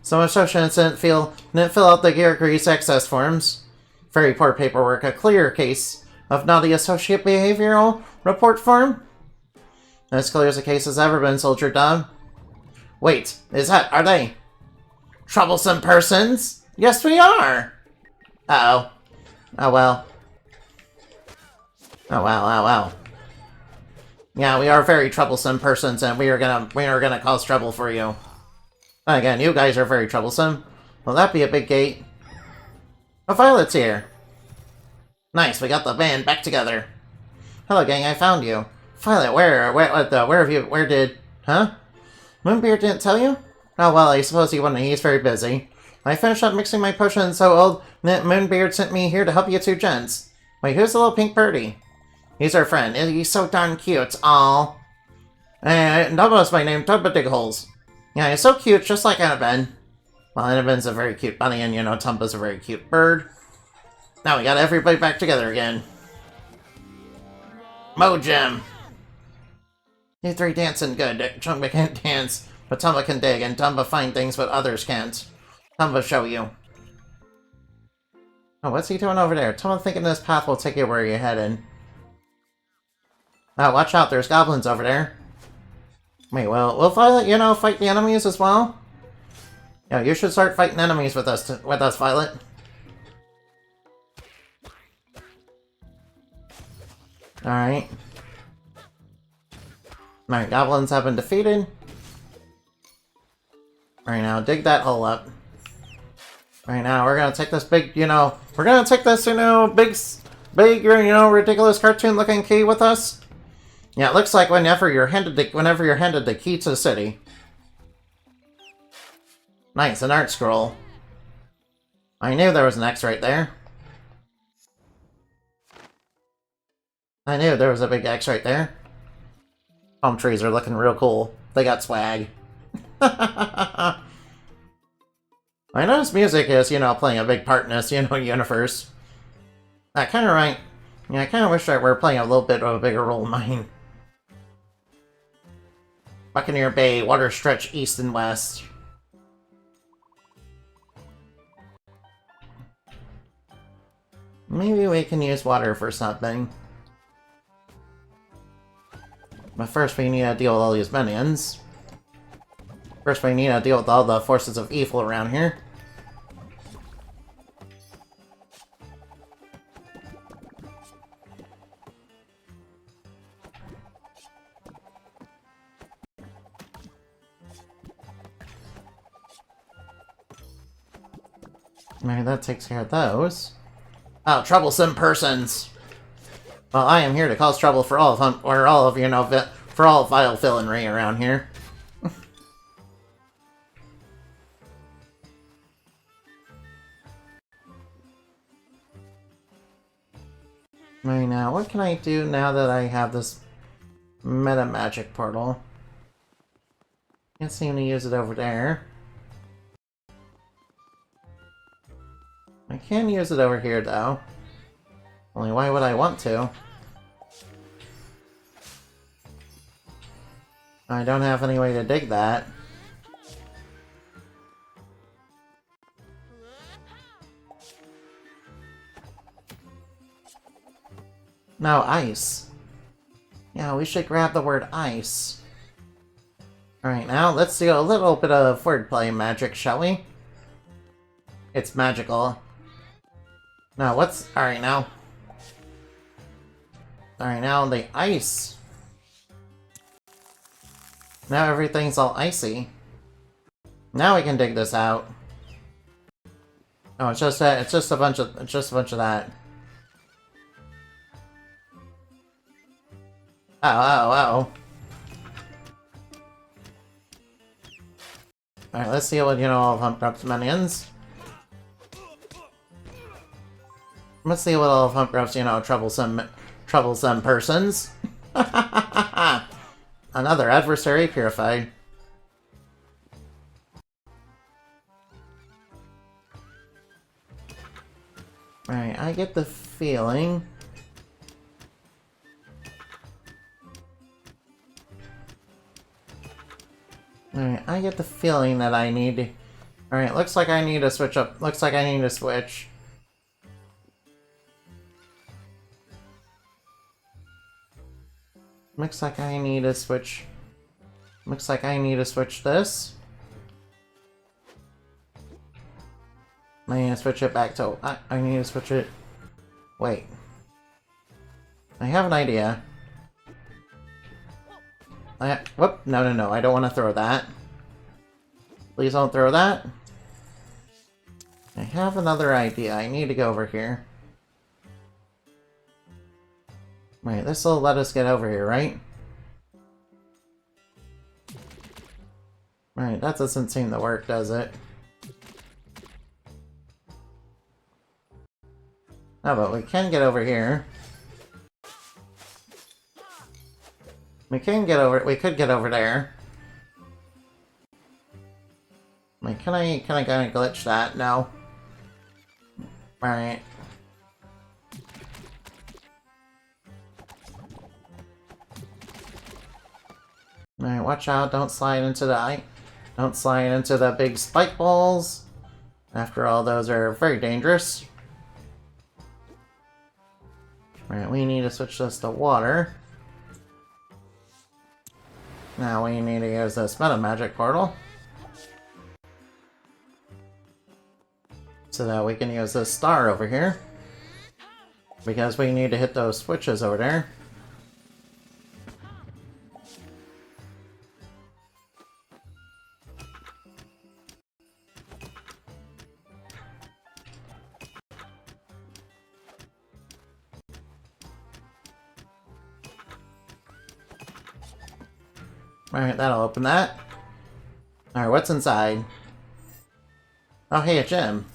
Some associates didn't fill out the gear grease access forms. Very poor paperwork. A clear case of naughty associate behavioral report form. As clear as a case has ever been, Soldier Dog. Wait, are they troublesome persons? Yes, we are! Uh-oh. Oh, well. Oh, wow. Yeah, we are very troublesome persons, and we are gonna cause trouble for you. Again, you guys are very troublesome. Will that be a big gate? Oh, Violet's here. Nice, we got the band back together. Hello, gang, I found you. Violet, huh? Moonbeard didn't tell you? Oh, well, I suppose he wouldn't. He's very busy. I finished up mixing my potion, so old Moonbeard sent me here to help you two gents. Wait, who's the little pink birdie? He's our friend. He's so darn cute. Aww. And Dumbo's my name, Tumba Digholes. Yeah, he's so cute, just like Annabelle. Well, Annabelle's a very cute bunny, and, you know, Tumba's a very cute bird. Now we got everybody back together again. Mojam. You three dancing good. Tumba can't dance, but Tumba can dig, and Tumba find things but others can't. Tumba show you. Oh, what's he doing over there? Tumba thinking this path will take you where you're heading. Oh, watch out, there's goblins over there. Wait, well, will Violet, you know, fight the enemies as well? Yeah, you should start fighting enemies with us, Violet. Alright. Alright, goblins have been defeated. Alright, now dig that hole up. Alright, now we're gonna take this big, you know, big, you know, ridiculous cartoon-looking key with us. Yeah, it looks like whenever you're handed the key to the city. Nice, an art scroll. I knew there was an X right there. I knew there was a big X right there. Palm trees are looking real cool. They got swag. I know this music is, you know, playing a big part in this, you know, universe. I kind of wish I were playing a little bit of a bigger role in mine. Buccaneer Bay, water stretch east and west. Maybe we can use water for something. But first we need to deal with all these minions. First we need to deal with all the forces of evil around here. Maybe that takes care of those. Oh, troublesome persons! Well, I am here to cause trouble for all of them, or all of, you know, for all vile villainry around here. Right now, what can I do now that I have this meta magic portal? Can't seem to use it over there. I can use it over here, though. Only why would I want to? I don't have any way to dig that. No, ice. Yeah, we should grab the word ice. Alright, now let's do a little bit of wordplay magic, shall we? It's magical. Now, what's... Alright, now. Alright, now the ice. Now everything's all icy. Now we can dig this out. Oh, it's just a bunch of that. Oh. Alright, let's deal with, all of Humpgrump's minions. Let's deal with all of Humpgrump's, troublesome persons. Another adversary purified. Alright, I get the feeling... Alright, I get the feeling that I need... Alright, looks like I need to switch up. Looks like I need to switch. Looks like I need to switch... Looks like I need to switch this. I need to switch it back to... I need to switch it... Wait. I have an idea. Whoop, no, I don't want to throw that. Please don't throw that. I have another idea. I need to go over here. Right, this will let us get over here, right? Right, that doesn't seem to work, does it? Oh, but we can get over here. We could get over there. Like, can I kind of glitch that? No. Alright. Alright, watch out, don't slide into the big spike balls. After all, those are very dangerous. Alright, we need to switch this to water. Now we need to use this meta magic portal. So that we can use this star over here. Because we need to hit those switches over there. Alright, that'll open that. Alright, what's inside? Oh, hey, a gem.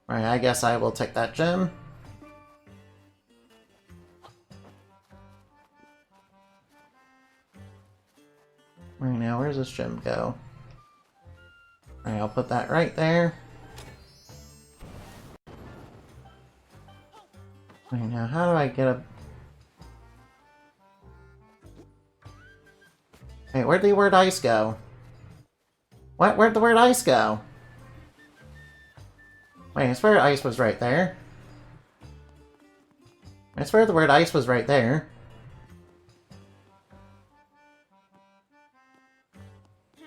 Alright, I guess I will take that gem. Alright, now where's this gem go? Alright, I'll put that right there. Alright, now how do I get up? Wait, where'd the word ice go? What? Where'd the word ice go? Wait, I swear ice was right there. I swear the word ice was right there.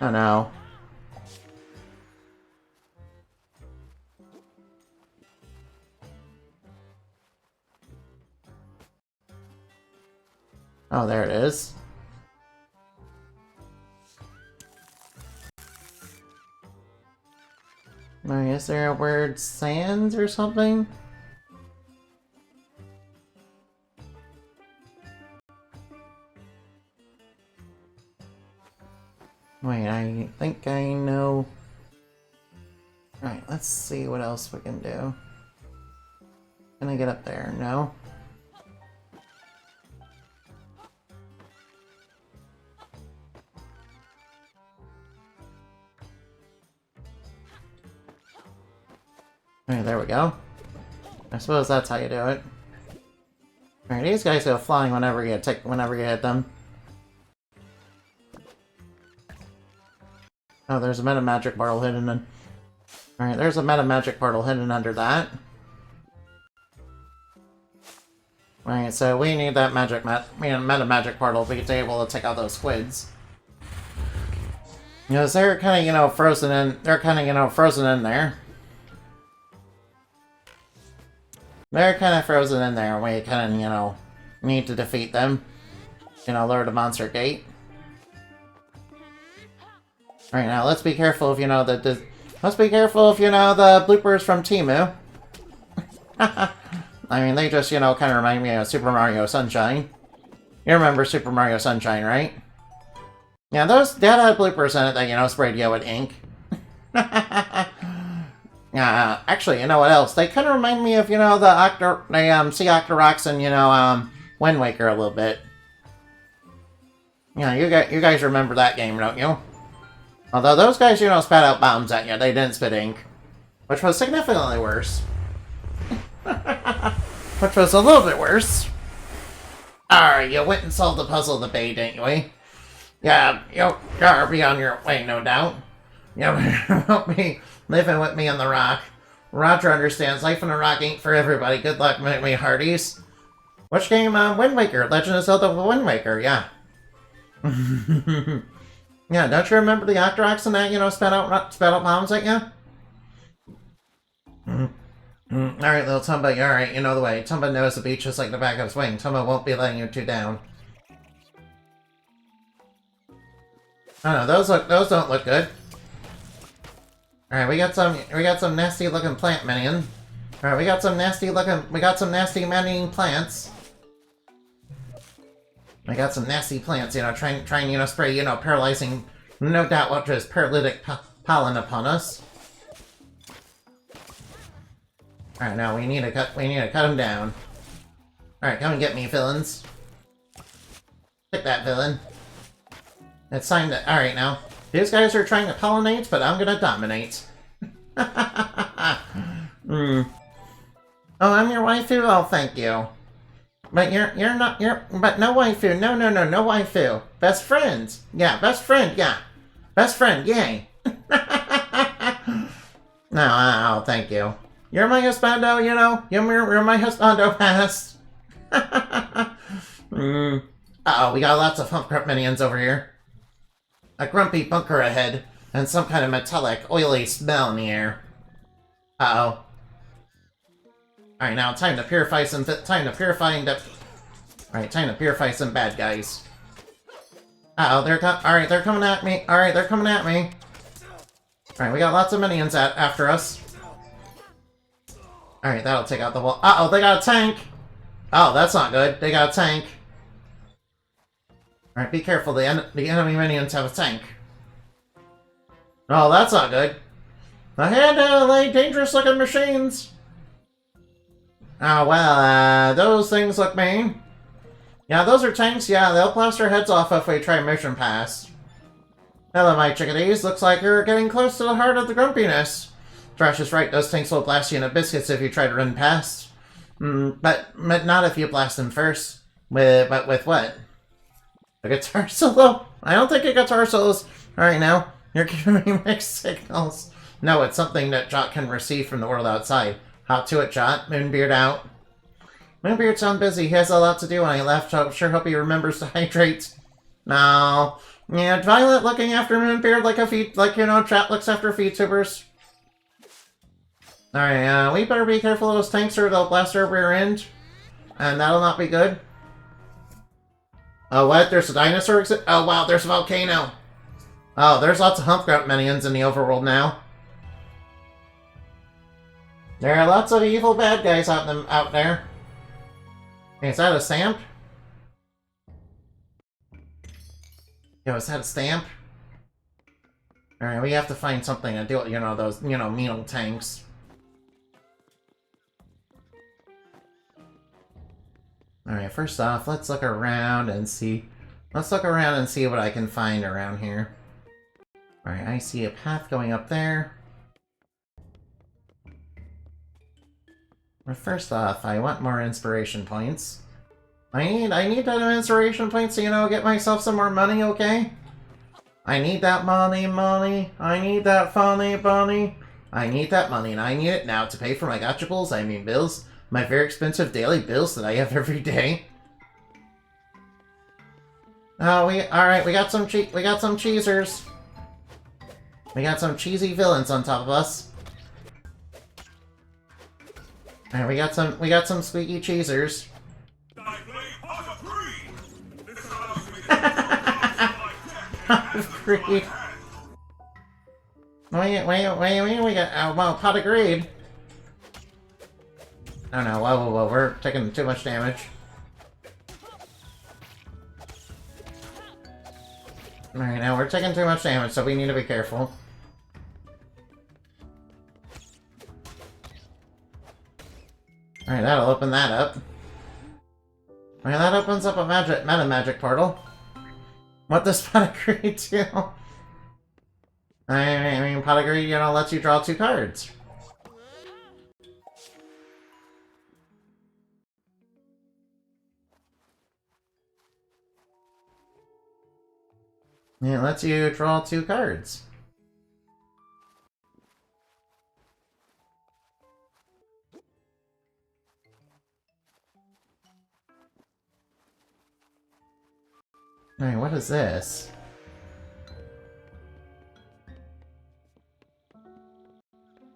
Oh no. Oh, there it is. Is there a word sands or something? Wait, I think I know. Alright, let's see what else we can do. Can I get up there? No? Alright, there we go. I suppose that's how you do it. Alright, these guys go flying whenever you hit them. Oh, there's a meta magic portal hidden in. Alright, there's a meta magic portal hidden under that. Alright, so we need that meta magic portal to be able to take out those squids. Because they're kind of, you know, frozen in. They're kind of, you know, frozen in there. They're kind of frozen in there. We kind of, you know, need to defeat them. You know, lower the monster gate. Alright, now let's be careful if you know the. Let's be careful if you know the bloopers from Temu. I mean, they just, you know, kind of remind me of Super Mario Sunshine. You remember Super Mario Sunshine, right? Yeah, that had bloopers in it that, you know, sprayed you with ink. Actually, you know what else? They kind of remind me of, you know, Sea Octoroks and, you know, Wind Waker a little bit. Yeah, you guys remember that game, don't you? Although those guys, you know, spat out bombs at you, they didn't spit ink. Which was significantly worse. Which was a little bit worse. Alright, you went and solved the puzzle of the bay, didn't you? Yeah, you'll be on your way, no doubt. You won't be living with me on the rock. Roger understands life on a rock ain't for everybody. Good luck, me hearties. Which game? Wind Waker. Legend of Zelda Wind Waker, yeah. Yeah, don't you remember the Octoroks and that, you know, spat out bombs at you? Alright, little Tumba, you're alright, you know the way. Tumba knows the beach just like the back of his wing. Tumba won't be letting you two down. Oh no, those don't look good. Alright, we got some nasty looking plant minion. Alright, we got some nasty manning plants. We got some nasty plants, you know, trying, you know, spray, you know, paralyzing, no doubt what is paralytic pollen upon us. Alright, now we need to cut him down. Alright, come and get me, villains. Take that, villain. It's time to... Alright, now. These guys are trying to pollinate, but I'm gonna dominate. Oh, I'm your waifu? Oh, thank you. But you're not... But no waifu. No waifu. Best friends. Yeah, best friend, yeah. Best friend, yay. No, oh, thank you. You're my husbando, you know? You're my husbando past. Uh-oh, we got lots of hump crop minions over here. A grumpy bunker ahead, and some kind of metallic, oily smell in the air. Uh-oh. Alright, now time to purify some bad guys. Uh-oh, they're coming at me. Alright, they're coming at me. Alright, we got lots of minions after us. Alright, that'll take out the wall. Uh-oh, they got a tank! Oh, that's not good. They got a tank. Alright, be careful. The enemy minions have a tank. Oh, that's not good. Ahead, dangerous-looking machines! Oh, well, those things look mean. Yeah, those are tanks. Yeah, they'll blast our heads off if we try mission pass. Hello, my chickadees. Looks like you're getting close to the heart of the grumpiness. Thrash is right. Those tanks will blast you into biscuits if you try to run past. But not if you blast them first. But with what? A guitar solo? I don't think a guitar solo's... Alright, now. You're giving me mixed signals. No, it's something that Jot can receive from the world outside. Hop to it, Jot. Moonbeard out. Moonbeard's sound busy. He has a lot to do when I left. I sure hope he remembers to hydrate. No. Yeah, Violet looking after Moonbeard like you know, Chat looks after VTubers. Alright, we better be careful of those tanks or they'll blast our rear end. And that'll not be good. Oh, what? There's a dinosaur exit? Oh, wow, there's a volcano. Oh, there's lots of hump grunt minions in the overworld now. There are lots of evil bad guys out there. Hey, is that a stamp? Yo, is that a stamp? Alright, we have to find something to do with, you know, those, you know, mean old tanks. Alright, first off, let's look around and see... Let's look around and see what I can find around here. Alright, I see a path going up there. But first off, I want more inspiration points. I need that inspiration points to, you know, get myself some more money, okay? I need that money. I need that money. I need that money, and I need it now to pay for my gotchables, I mean bills. My very expensive daily bills that I have every day. Oh, alright, we got some cheesers. We got some cheesy villains on top of us. Alright, we got some squeaky cheesers. Agreed. Wait, we got, oh, well, pot agreed. Oh no, whoa, we're taking too much damage. Alright, now we're taking too much damage, so we need to be careful. Alright, that'll open that up. Alright, that opens up a meta magic portal. What does Pedigree do? I mean, Pedigree, you know, lets you draw 2 cards. It lets you draw 2 cards. Alright, what is this?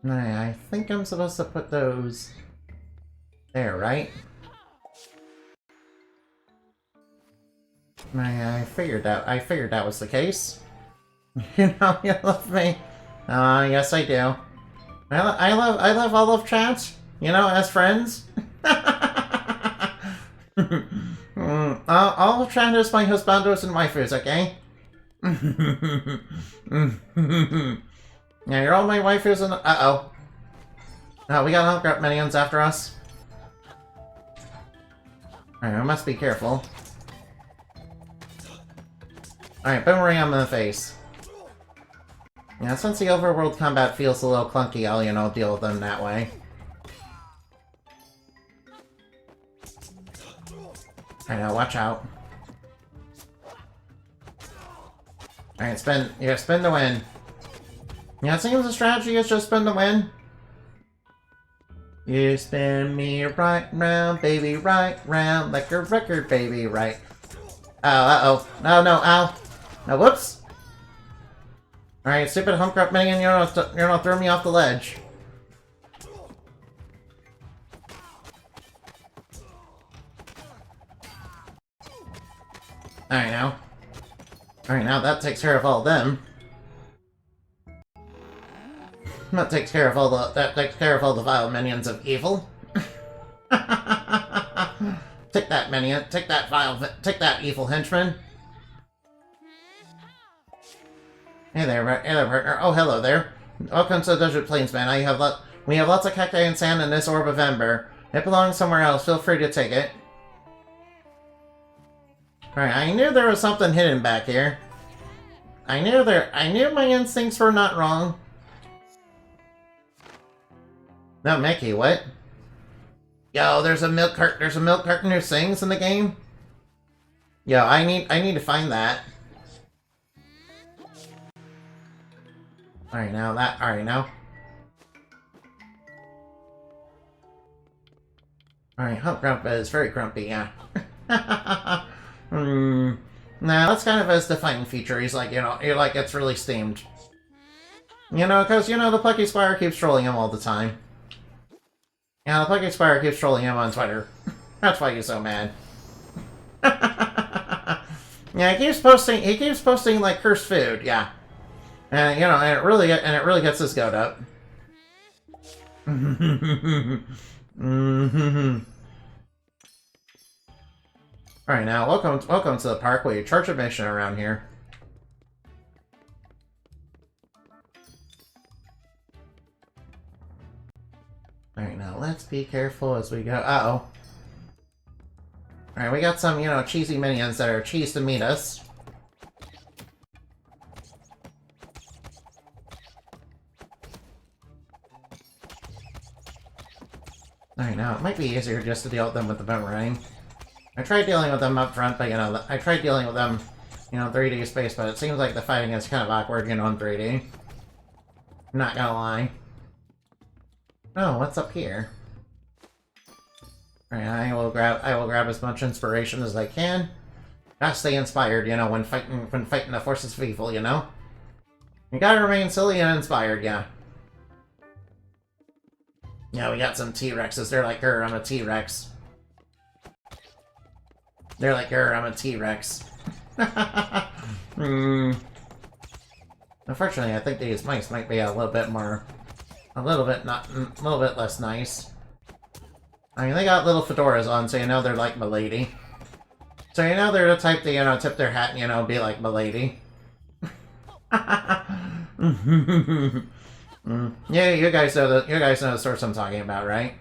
Alright, I think I'm supposed to put those there, right? I figured that was the case. You know, you love me. Yes I do. I love all of chat, you know, as friends. All of chat is my husbandos and waifus, okay? Yeah, you're all my waifus and... Uh-oh. Oh, we got Humpgrap minions after us. Alright, I must be careful. Alright, boomerang him in the face. Yeah, since the overworld combat feels a little clunky, I'll, you know, deal with them that way. Alright, now watch out. Alright, spin. Yeah, spin to win. Yeah, it seems the strategy is just spin to win. You spin me right round, baby, right round, like a record, baby, right. Oh, uh-oh. No, ow. No, whoops. Alright, stupid Humpgrap minion, you're gonna throw me off the ledge. Alright, now. Alright, now that takes care of all of them. That takes care of all the vile minions of evil. Take that minion, take that evil henchman. Hey there, partner. Oh, hello there. Welcome to the Desert Plains, man. We have lots of cacti and sand in this orb of ember. It belongs somewhere else. Feel free to take it. Alright, I knew there was something hidden back here. I knew my instincts were not wrong. No, Mickey, what? Yo, there's a milk carton who sings in the game? Yo, I need to find that. Alright, now. Alright, Humpgrump is very grumpy, yeah. Nah, that's kind of his defining feature. He's like, you know, it's really steamed. You know, because, you know, the Plucky Squire keeps trolling him all the time. Yeah, the Plucky Squire keeps trolling him on Twitter. That's why he's so mad. Yeah, he keeps posting, like, cursed food, yeah. And, you know, and it really gets his goat up. Alright, now, welcome to the park. We charge admission around here. Alright, now, let's be careful as we go. Uh-oh. Alright, we got some, you know, cheesy minions that are cheese to meet us. I know, it might be easier just to deal with them with the boomerang. I tried dealing with them up front, but, you know, I tried dealing with them, you know, 3D space, but it seems like the fighting is kind of awkward, you know, in 3D. I'm not gonna lie. Oh, what's up here? Alright, I will grab as much inspiration as I can. Gotta stay inspired, you know, when fighting the forces of evil, you know? You gotta remain silly and inspired, yeah. Yeah, we got some T-Rexes. They're like, I'm a T-Rex. They're like, I'm a T-Rex. Unfortunately, I think these mice might be a little bit less nice. I mean, they got little fedoras on, so you know they're like milady. So you know they're the type to, you know, tip their hat and, you know, be like milady. Yeah, you guys know the sorts I'm talking about, right?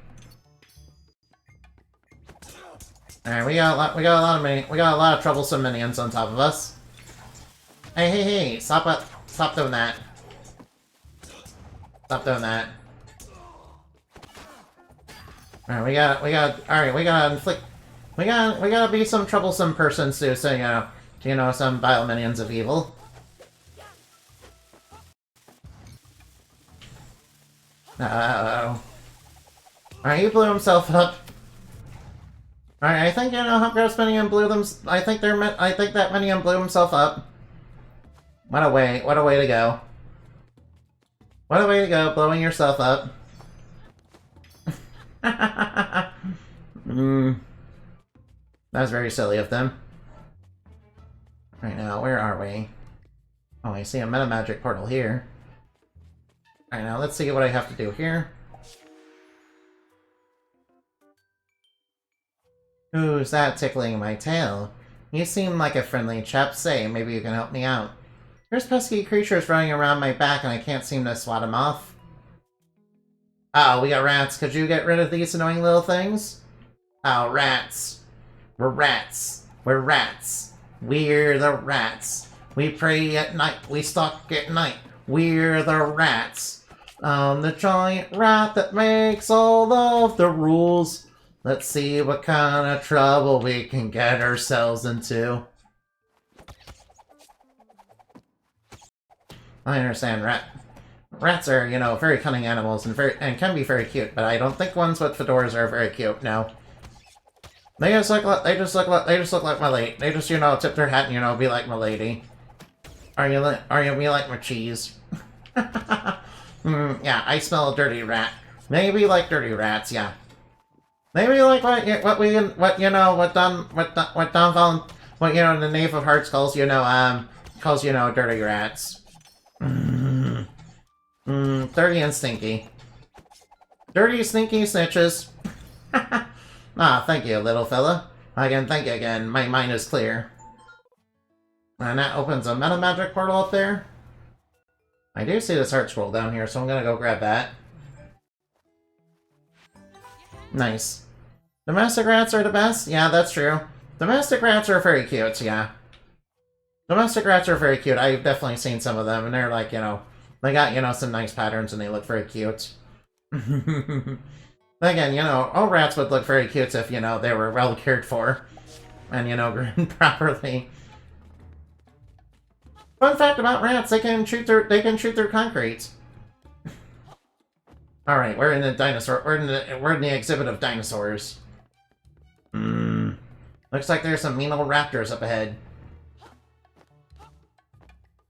Alright, we got a lot of troublesome minions on top of us. Hey, stop doing that. Stop doing that. Alright, we gotta be some troublesome persons too, so, you know, some vile minions of evil. Uh-oh. Alright, he blew himself up. Alright, I think, you know, Hupgross Minion blew them. I think that Minion blew himself up. What a way to go. What a way to go, blowing yourself up. That was very silly of them. Right now, where are we? Oh, I see a meta magic portal here. Alright, now let's see what I have to do here. Who's that tickling my tail? You seem like a friendly chap. Say, maybe you can help me out. There's pesky creatures running around my back and I can't seem to swat them off. Oh, we got rats. Could you get rid of these annoying little things? Oh, rats. We're rats. We're rats. We're the rats. We pray at night. We stalk at night. We're the rats. I'm the giant rat that makes all of the rules. Let's see what kind of trouble we can get ourselves into. I understand, rats are, you know, very cunning animals and can be very cute, but I don't think ones with fedoras are very cute. No, they just look like my lady. They just, you know, tip their hat and, you know, be like my lady. Are you me like my cheese? Yeah, I smell a dirty rat. Maybe like dirty rats, yeah. Maybe like what you know, the Knave of Hearts calls, you know, dirty rats. Dirty and stinky. Dirty, stinky snitches. Ah, thank you, little fella. I can thank you again. My mind is clear. And that opens a meta magic portal up there. I do see this heart scroll down here, so I'm gonna go grab that. Nice. Domestic rats are the best? Yeah, that's true. Domestic rats are very cute, yeah. Domestic rats are very cute. I've definitely seen some of them, and they're like, you know, they got, you know, some nice patterns, and they look very cute. Again, you know, all rats would look very cute if, you know, they were well cared for. And, you know, groomed properly. Fun fact about rats, they can shoot through concrete. Alright, we're in the exhibit of dinosaurs. Looks like there's some mean old raptors up ahead.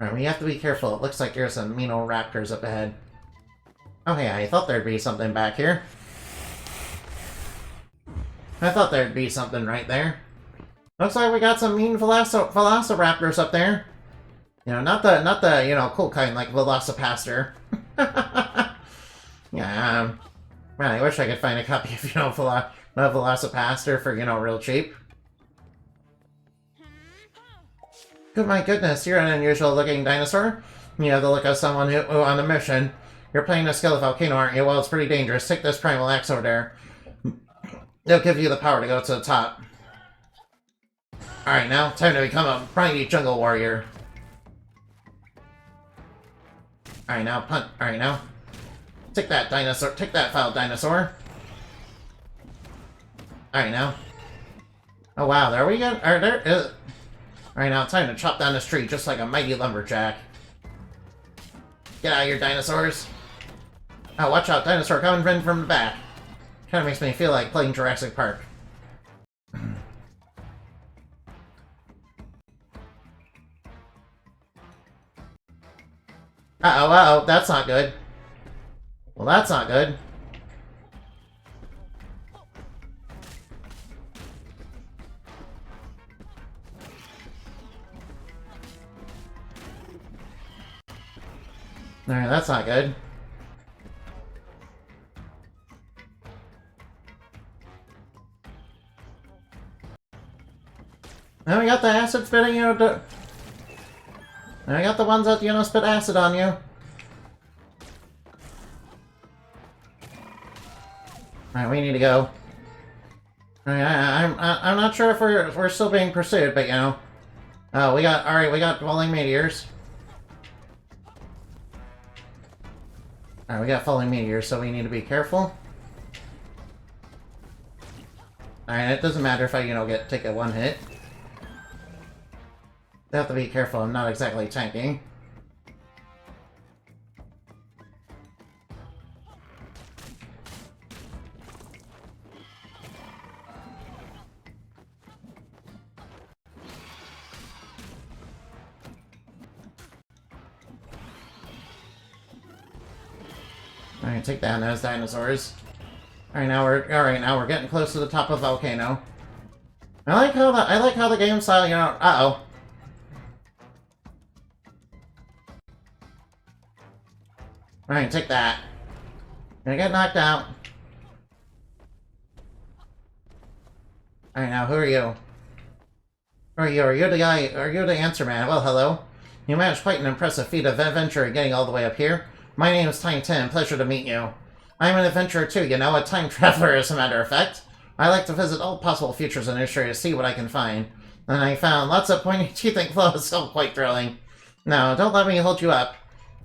Alright, we have to be careful. It looks like there's some mean old raptors up ahead. Oh yeah, I thought there'd be something back here. I thought there'd be something right there. Looks like we got some mean velociraptors up there. You know, not the, you know, cool kind like Velocipaster. Yeah, man, I wish I could find a copy of, you know, Velocipaster for, you know, real cheap. Good, my goodness, you're an unusual looking dinosaur. You have the look of someone who on a mission. You're playing to scale a volcano, aren't you? Well, it's pretty dangerous. Take this primal axe over there. It'll give you the power to go to the top. Alright, now, time to become a mighty jungle warrior. Alright, now, punt. Alright, now. Take that, dinosaur. Take that, foul dinosaur. Alright, now. Oh, wow. Are we good? Are there... Alright, now it's time to chop down this tree just like a mighty lumberjack. Get out of here, dinosaurs. Oh, watch out. Dinosaur coming in from the back. Kind of makes me feel like playing Jurassic Park. Uh-oh, uh-oh. That's not good. Well, that's not good. Alright, that's not good. Now we got the acid spitting, you know, now we got the ones that, you know, spit acid on you. Alright, we need to go. I'm not sure if we're still being pursued, but, you know. Oh, we got falling meteors. Alright, we got falling meteors, so we need to be careful. Alright, it doesn't matter if I, you know, take a one hit. I have to be careful, I'm not exactly tanking. Alright, take down those dinosaurs. Alright, now we're getting close to the top of the volcano. I like how the game style, you know, uh-oh. Alright, take that. Gonna get knocked out. Alright, now who are you? Who are you? Are you the guy? Are you the answer man? Well, hello. You managed quite an impressive feat of adventure getting all the way up here. My name is Time 10. Pleasure to meet you. I'm an adventurer too, you know, a time traveler as a matter of fact. I like to visit all possible futures in history to see what I can find. And I found lots of pointy teething flows, so quite thrilling. No, don't let me hold you up.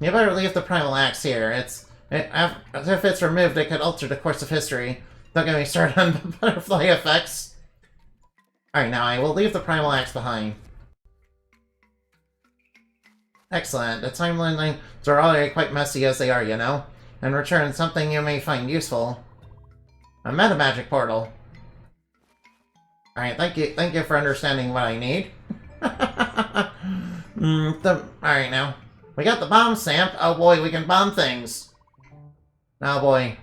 You better leave the primal axe here. If it's removed, it could alter the course of history. Don't get me started on the butterfly effects. Alright, now I will leave the primal axe behind. Excellent. The timelines are already quite messy as they are, you know. In return, something you may find useful. A meta-magic portal. Alright, thank you for understanding what I need. Alright, now. We got the bomb stamp. Oh boy, we can bomb things. Oh boy.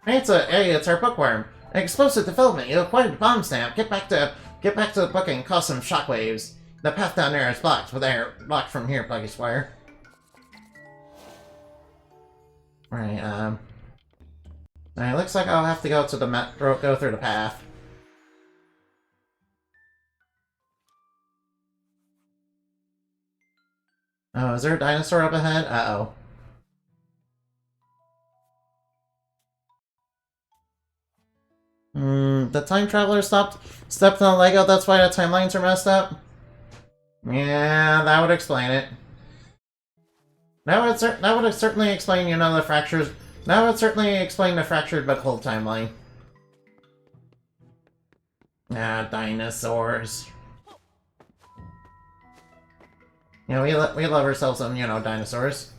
Hey, it's our bookworm. An explosive development. You acquired the bomb stamp. Get back to the book and cause some shockwaves. The path down there is blocked. Blocked from here, Plucky Squire. Right, Alright, looks like I'll have to go to the go through the path. Oh, is there a dinosaur up ahead? Uh-oh. The time traveler stepped on a Lego, that's why the timelines are messed up? Yeah, that would explain it. That would certainly explain, you know, the fractures. That would certainly explain the fractured but whole timeline. Ah, dinosaurs. You know, we love ourselves some, you know, dinosaurs.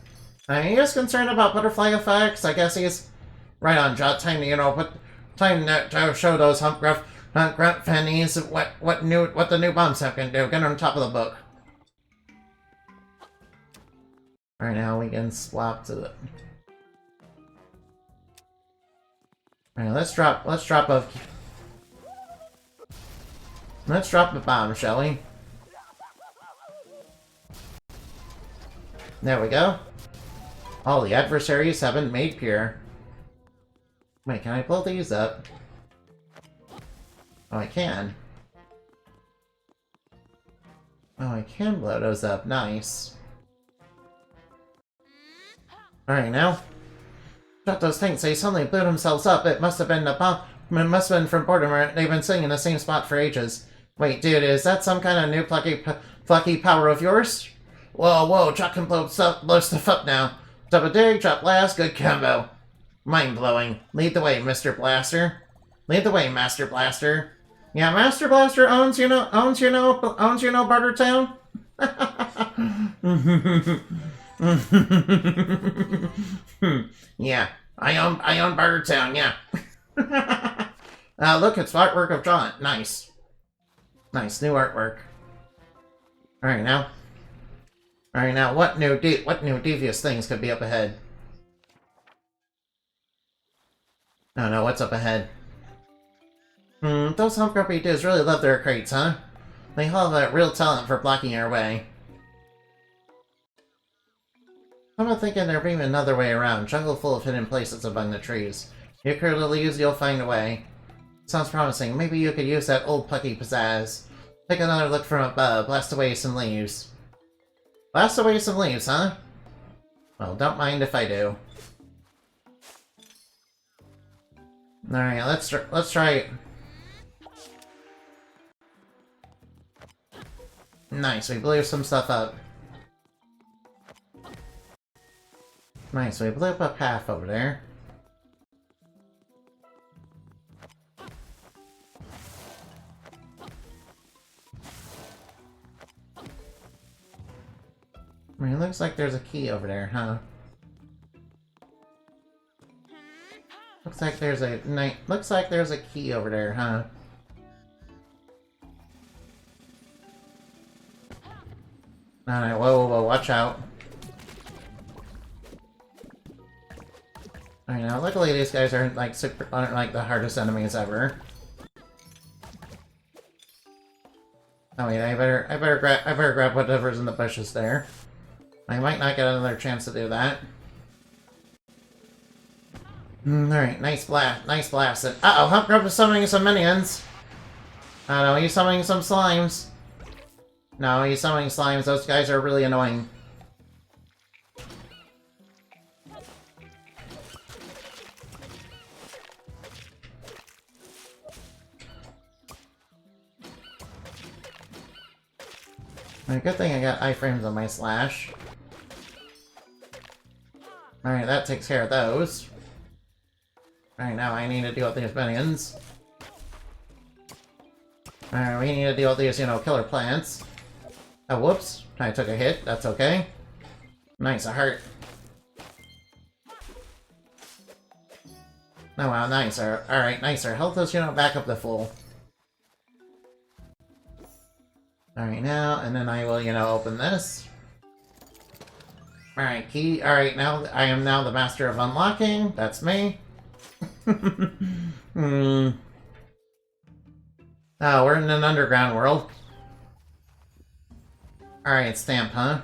He is concerned about butterfly effects. I guess he's right on. Time to, you know, time to show those grunt pennies what the new bomb set can do. Get on top of the book. All right, now we can swap to the. All right, let's drop a bomb, shall we? There we go. All the adversaries have been made pure. Wait, can I blow these up? Oh, I can. Oh, I can blow those up. Nice. Alright, now. Shut those things. They suddenly blew themselves up. It must have been the bomb. It must have been from boredom. They've been sitting in the same spot for ages. Wait, dude, is that some kind of new plucky power of yours? Whoa, Chuck can blow stuff up now. Drop a dig, drop blast, good combo. Mind-blowing. Lead the way, Mr. Blaster. Lead the way, Master Blaster. Yeah, Master Blaster owns Bartertown. Yeah, I own Bartertown. Yeah. Look, it's artwork of John. Nice, nice new artwork. All right now. What new devious things could be up ahead? Oh no, what's up ahead? Those Humpgrumpy dudes really love their crates, huh? They all have that real talent for blocking our way. I'm not thinking there being another way around. Jungle full of hidden places among the trees. You curl the leaves, you'll find a way. Sounds promising. Maybe you could use that old Plucky pizzazz. Take another look from above. Blast away some leaves. Blast away some leaves, huh? Well, don't mind if I do. Alright, let's try it. Nice, we blew some stuff up. Nice, we blew up a path over there. I mean, it looks like there's a key over there, huh? Looks like there's a key over there, huh? Alright, whoa, watch out. Alright, now luckily these guys aren't like the hardest enemies ever. Oh wait, I better grab whatever's in the bushes there. I might not get another chance to do that. Alright, nice blast. Uh-oh, Humpgrump is summoning some minions. Oh no, he's summoning some slimes. No, he's summoning slimes. Those guys are really annoying. Good thing I got iframes on my slash. Alright, that takes care of those. Alright, now I need to deal with these minions. Alright, we need to deal with these, killer plants. Oh, whoops. I took a hit. That's okay. Nice, a heart. Oh wow, nice. Alright, nice. Our health is, back up to full. Alright, now, and then I will, open this. Alright, key. Alright, now, I am now the master of unlocking. That's me. Oh, we're in an underground world. Alright, stamp, huh?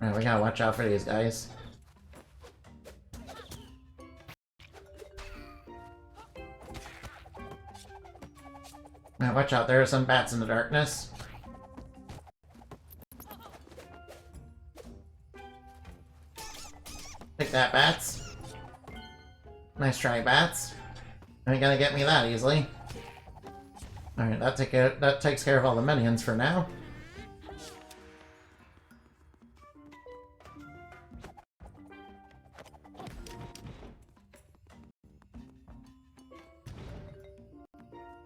Alright, we gotta watch out for these guys. Alright, watch out, there are some bats in the darkness. Take that, bats. Nice try, bats. Ain't gonna get me that easily. Alright, that takes care of all the minions for now.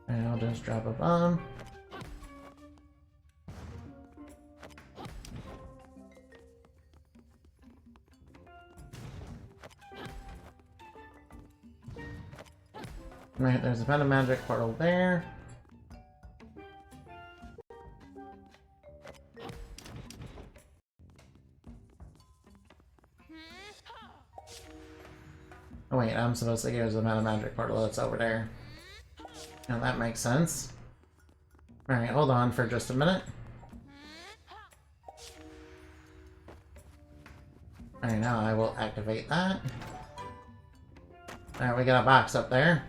And I'll just drop a bomb. Right, there's a Meta Magic portal there. Oh wait, I'm supposed to use the Meta Magic portal that's over there. Now that makes sense. Alright, hold on for just a minute. Alright, now I will activate that. Alright, we got a box up there.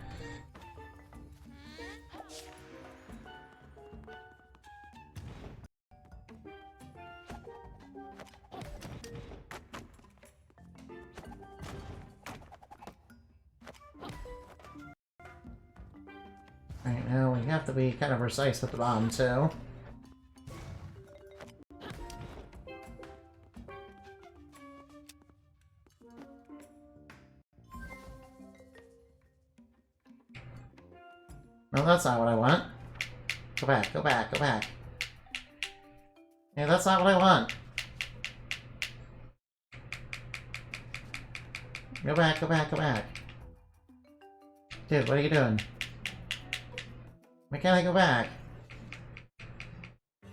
Alright, now we have to be kind of precise with the bomb, too. No, that's not what I want. Go back, go back, go back. Yeah, that's not what I want. Go back, go back, go back. Dude, what are you doing? Why can't I go back?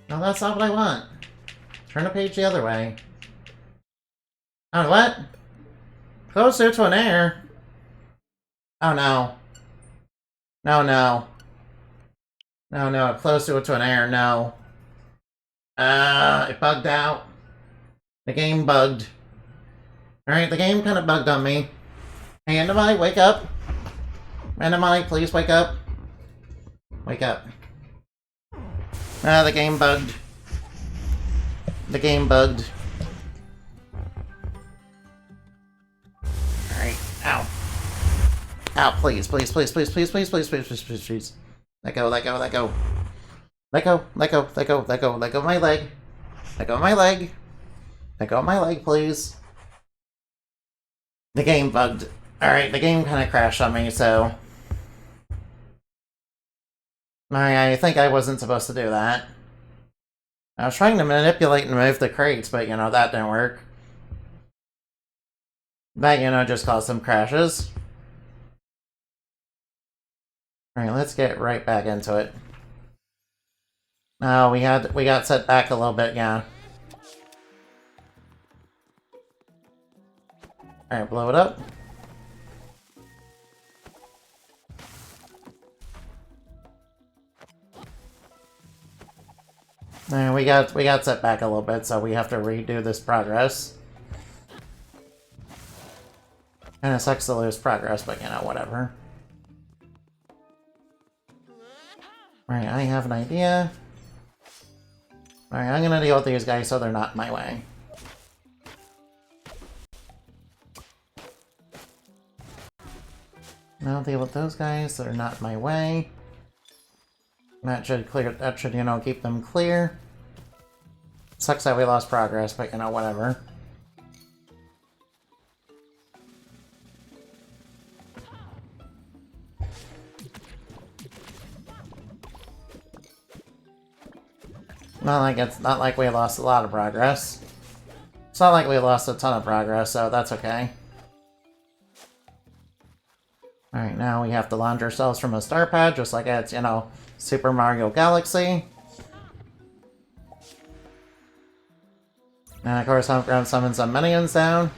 No, that's not what I want. Turn the page the other way. Oh, what? Closer to an air. Oh, no. No, no. No, no, closer to an air, no. It bugged out. The game bugged. Alright, the game kind of bugged on me. Hey, Endomai, wake up. Endomai, please wake up. Wake up. The game bugged. The game bugged. Alright, ow. Ow, please, please, please, please, please, please, please, please, please, please, please. Let go, let go, let go. Let go, let go, let go, let go, let go of my leg. Let go of my leg. Let go of my leg, please. The game bugged. Alright, the game kind of crashed on me, so... I think I wasn't supposed to do that. I was trying to manipulate and move the crates, but, you know, that didn't work. That, you know, just caused some crashes. Alright, let's get right back into it. Oh, we got set back a little bit, yeah. Alright, blow it up. And we got set back a little bit, so we have to redo this progress. Kinda sucks to lose progress, but you know, whatever. Alright, I have an idea. Alright, I'm gonna deal with these guys so they're not in my way. I'll deal with those guys so they're not in my way. That should, you know, keep them clear. Sucks that we lost progress, but you know, whatever. It's not like we lost a lot of progress. It's not like we lost a ton of progress, so that's okay. Alright, now we have to launch ourselves from a star pad, just like it's, you know, Super Mario Galaxy. And of course, I'm gonna summon some minions down.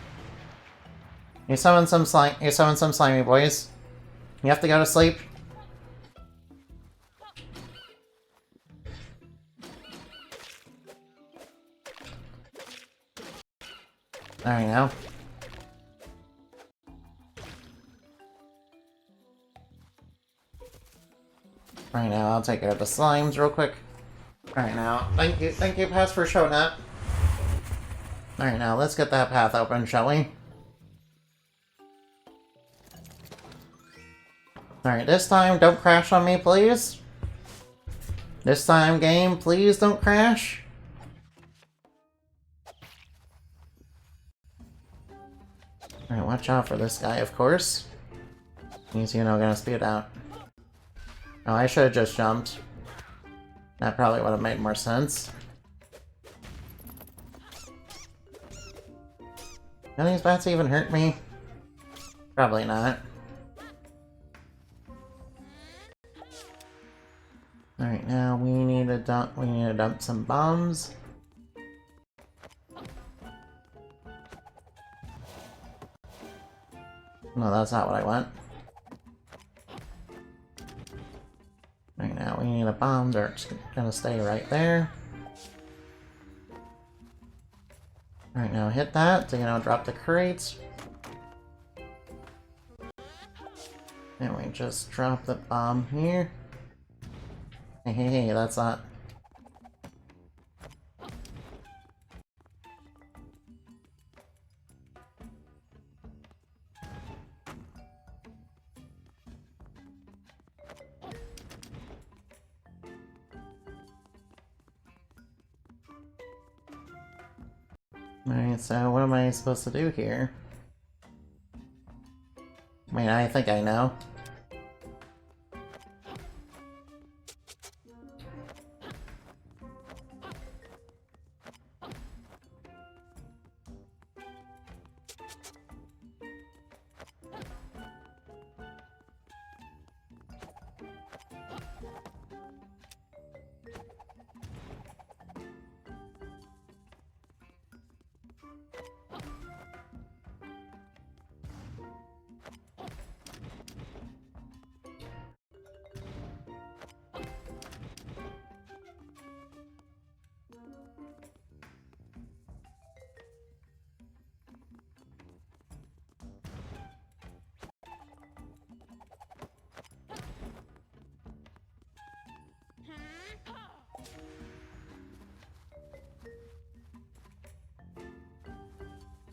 You summon some slimy boys. You have to go to sleep. There you go. Right now, I'll take care of the slimes real quick. Alright now, thank you, Pass, for showing up. Alright now, let's get that path open, shall we? Alright, this time, don't crash on me, please. This time, game, please don't crash. Alright, watch out for this guy, of course. He's, you know, gonna speed out. Oh, I should have just jumped. That probably would have made more sense. Do these bats even hurt me? Probably not. Alright, now we need to dump some bombs. No, that's not what I want. Right now, we need a bomb. They're just gonna stay right there. Right now, hit that to, you know, drop the crates. And we just drop the bomb here. Hey, that's not... Alright, so what am I supposed to do here? I mean, I think I know.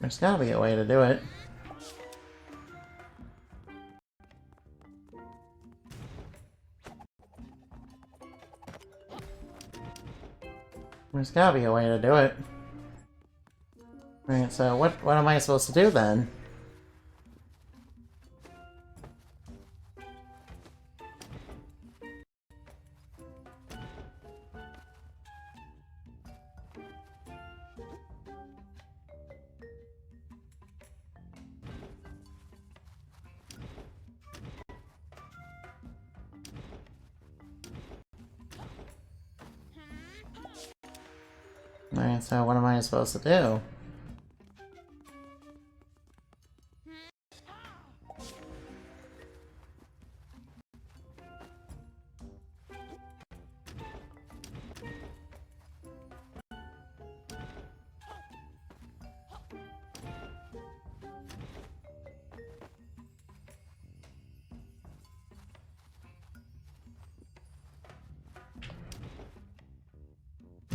There's gotta be a way to do it. There's gotta be a way to do it. Alright, so what am I supposed to do then? Alright, so what am I supposed to do?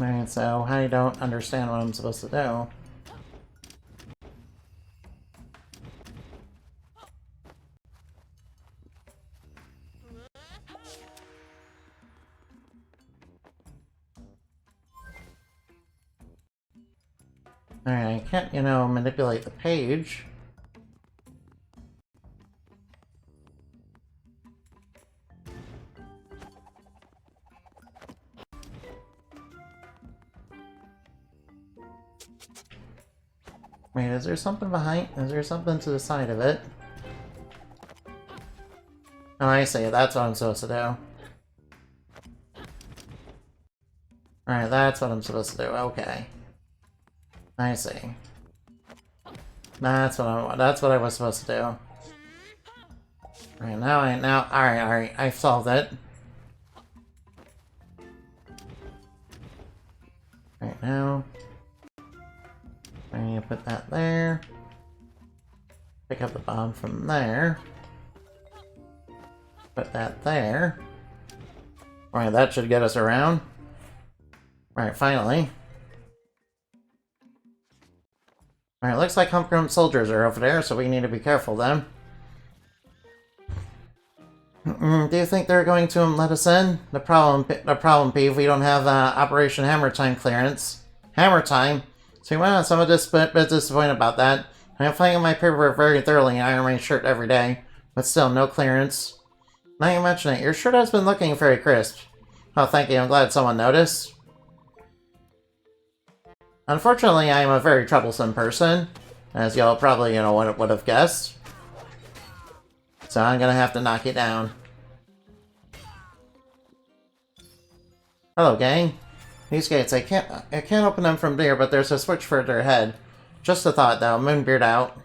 Alright, so I don't understand what I'm supposed to do. Alright, I can't, you know, manipulate the page. Wait, is there something behind? Is there something to the side of it? Oh, I see. That's what I'm supposed to do. Alright, that's what I'm supposed to do. Okay. I see. That's what I was supposed to do. Alright, alright, I've solved it. Right now. I need to put that there. Pick up the bomb from there. Put that there. Alright, that should get us around. Alright, finally. Alright, looks like Humpgrumph soldiers are over there, so we need to be careful then. Do you think they're going to let us in? The problem, Peeve, we don't have Operation Hammer Time clearance. Hammer Time? So you went on some of this, bit disappointed about that. I'm playing my paperwork very thoroughly and iron my shirt every day, but still, no clearance. Now you mention it, your shirt has been looking very crisp. Oh, thank you, I'm glad someone noticed. Unfortunately, I am a very troublesome person, as y'all probably, you know, would have guessed. So I'm gonna have to knock you down. Hello, gang. These gates, I can't open them from there, but there's a switch further ahead. Just a thought, though. Moonbeard out.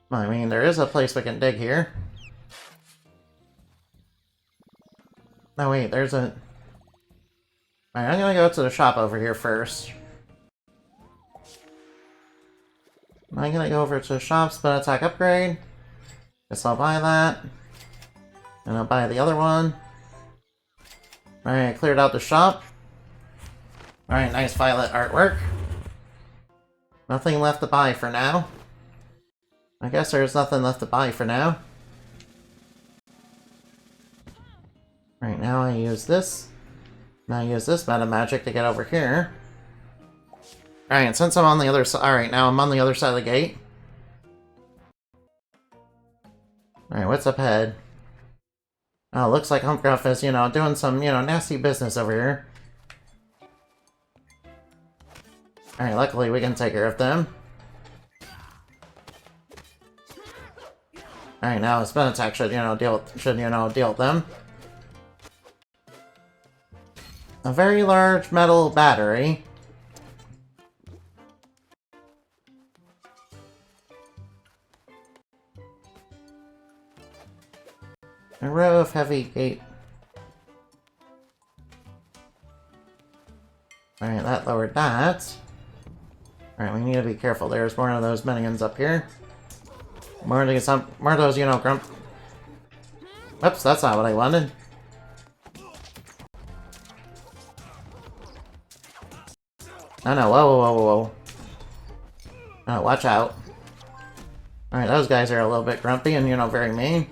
I mean, there is a place we can dig here. No, wait, there's a... Alright, I'm gonna go to the shop over here first. I'm gonna go over to the shop, spin attack upgrade. Guess I'll buy that. And I'll buy the other one. Alright, cleared out the shop. Alright, nice violet artwork. Nothing left to buy for now. I guess there's nothing left to buy for now. Right now I use this. Now I use this meta magic to get over here. Alright, since I'm on the other side... Alright, now I'm on the other side of the gate. Alright, what's up ahead? Oh, looks like Humpgrumph is, you know, doing some, you know, nasty business over here. Alright, luckily we can take care of them. Alright, now a spin attack should, you know, deal with them. A very large metal battery. A row of heavy gate. Alright, that lowered that. Alright, we need to be careful. There's more of those minions up here. More of those, you know, grump. Oops, that's not what I wanted. No, no, whoa, whoa, whoa, whoa. Oh, watch out. Alright, those guys are a little bit grumpy and, you know, very mean.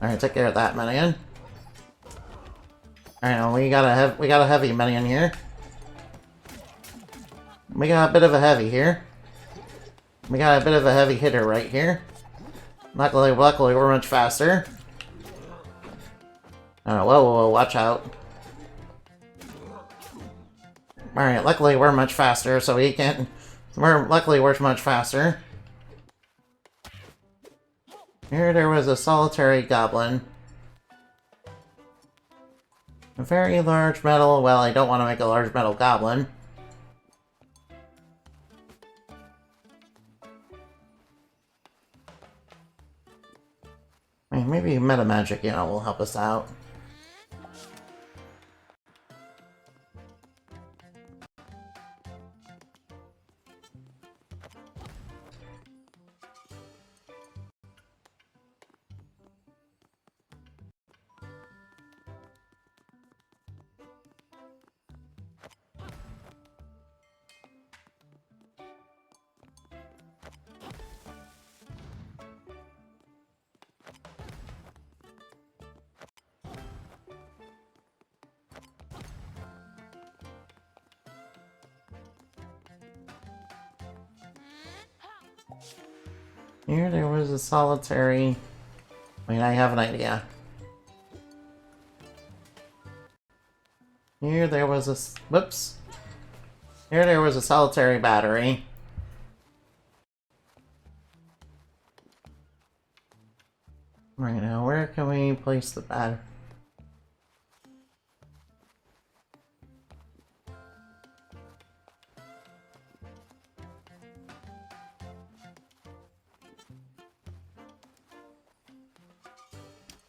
Alright, take care of that minion. Alright, now we got a heavy minion here. We got a bit of a heavy here. We got a bit of a heavy hitter right here. Luckily, we're much faster. Oh, whoa, watch out. Alright, luckily we're much faster, so we can't... Luckily we're much faster. Here there was a solitary goblin. A very large metal... Well, I don't want to make a large metal goblin. I mean, maybe meta magic, you know, will help us out. Here there was a solitary... I mean, I have an idea. Here there was a... Whoops. Here there was a solitary battery. Right now, where can we place the battery?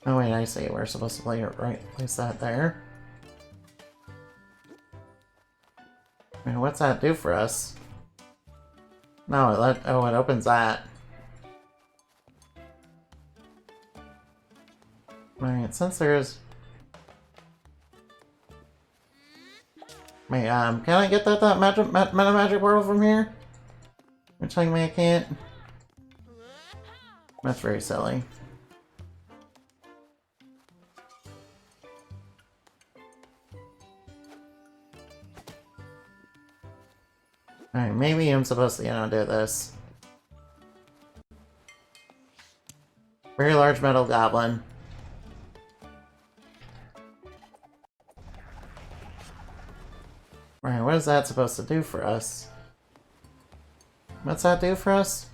Oh wait, I see. We're supposed to place that there. I mean, what's that do for us? No, it opens that. Alright, since there's... Wait, can I get that meta magic portal from here? You're telling me I can't? That's very silly. Alright, maybe I'm supposed to, you know, do this. Very large metal goblin. Right, what is that supposed to do for us? What's that do for us?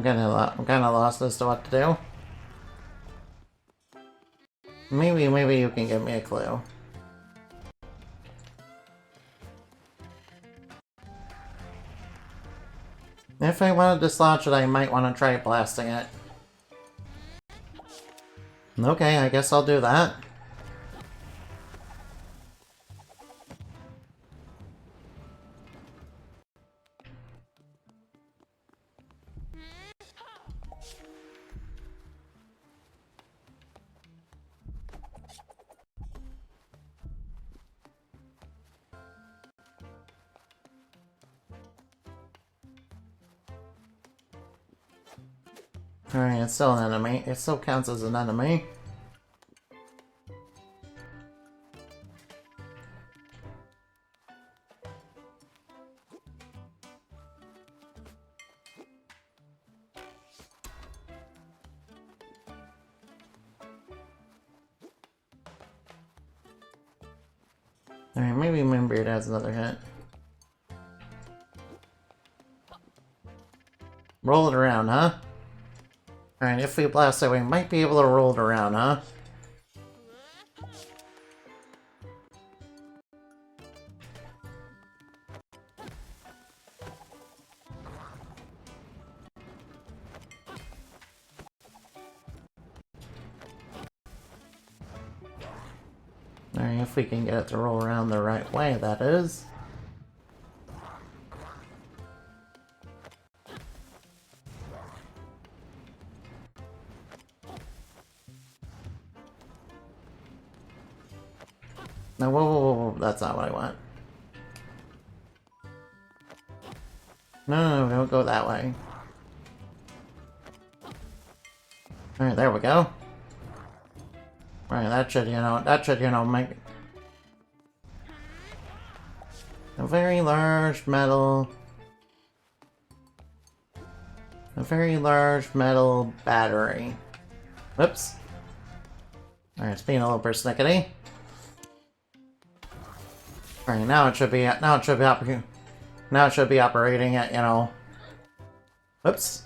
I'm kind of lost as to what to do. Maybe you can give me a clue. If I want to dislodge it, I might want to try blasting it. Okay, I guess I'll do that. Alright, it's still an enemy. It still counts as an enemy. Alright, maybe Moonbeard has another hit. Roll it around, huh? Alright, if we blast it, we might be able to roll it around, huh? Alright, if we can get it to roll around the right way, that is. No, whoa, that's not what I want. No, don't go that way. Alright, there we go. Alright, that should, make... A very large metal... A very large metal battery. Whoops. Alright, it's being a little persnickety. Alright, now it should be operating at, Whoops.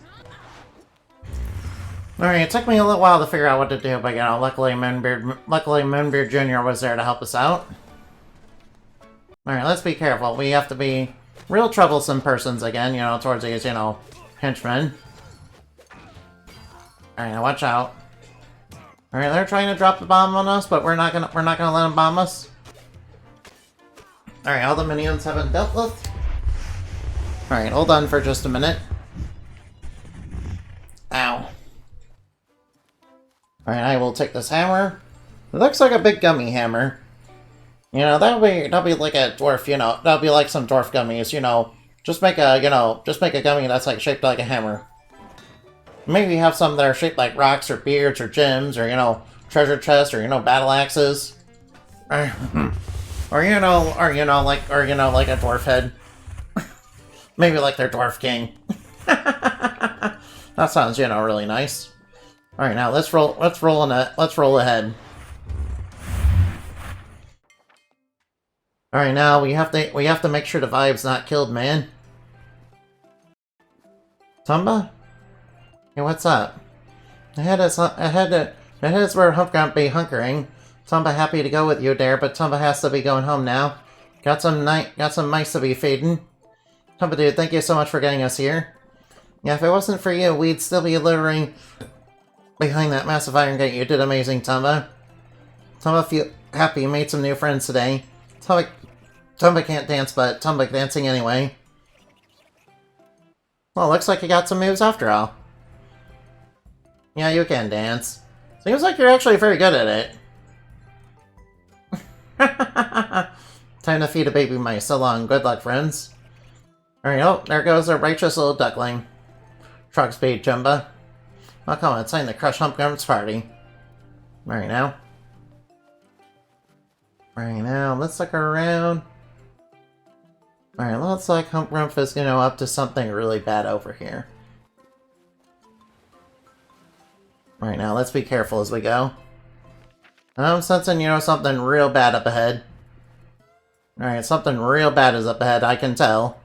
Alright, it took me a little while to figure out what to do, but, luckily Moonbeard Jr. was there to help us out. Alright, let's be careful. We have to be real troublesome persons again, towards these, henchmen. Alright, now watch out. Alright, they're trying to drop the bomb on us, but we're not gonna let them bomb us. Alright, all the minions have been dealt with. Alright, hold on for just a minute. Ow. Alright, I will take this hammer. It looks like a big gummy hammer. That'll be like a dwarf, that'll be like some dwarf gummies, Just make a gummy that's like shaped like a hammer. Maybe have some that are shaped like rocks or beards or gems or, treasure chests or, battle axes. Or like a dwarf head. Maybe like their dwarf king. That sounds, really nice. Alright, now let's roll ahead. Alright, now we have to make sure the vibe's not killed, man. Tumba? Hey, what's up? Ahead is where Humpgrump be hunkering. Tumba happy to go with you there, but Tumba has to be going home now. Got some mice to be feeding. Tumba dude, thank you so much for getting us here. Yeah, if it wasn't for you, we'd still be littering behind that massive iron gate. You did amazing, Tumba. Tumba feel happy you made some new friends today. Tumba can't dance, but Tumba dancing anyway. Well, looks like you got some moves after all. Yeah, you can dance. Seems like you're actually very good at it. Time to feed a baby mice. So long. Good luck, friends. Alright, oh, there goes a righteous little duckling. Truck speed, Tumba. Oh, come on, it's time to crush Humpgrump's party. Alright, now. Alright, now, let's look around. Alright, looks like Humpgrump is, up to something really bad over here. Alright, now, let's be careful as we go. I'm sensing, something real bad up ahead. Alright, something real bad is up ahead, I can tell.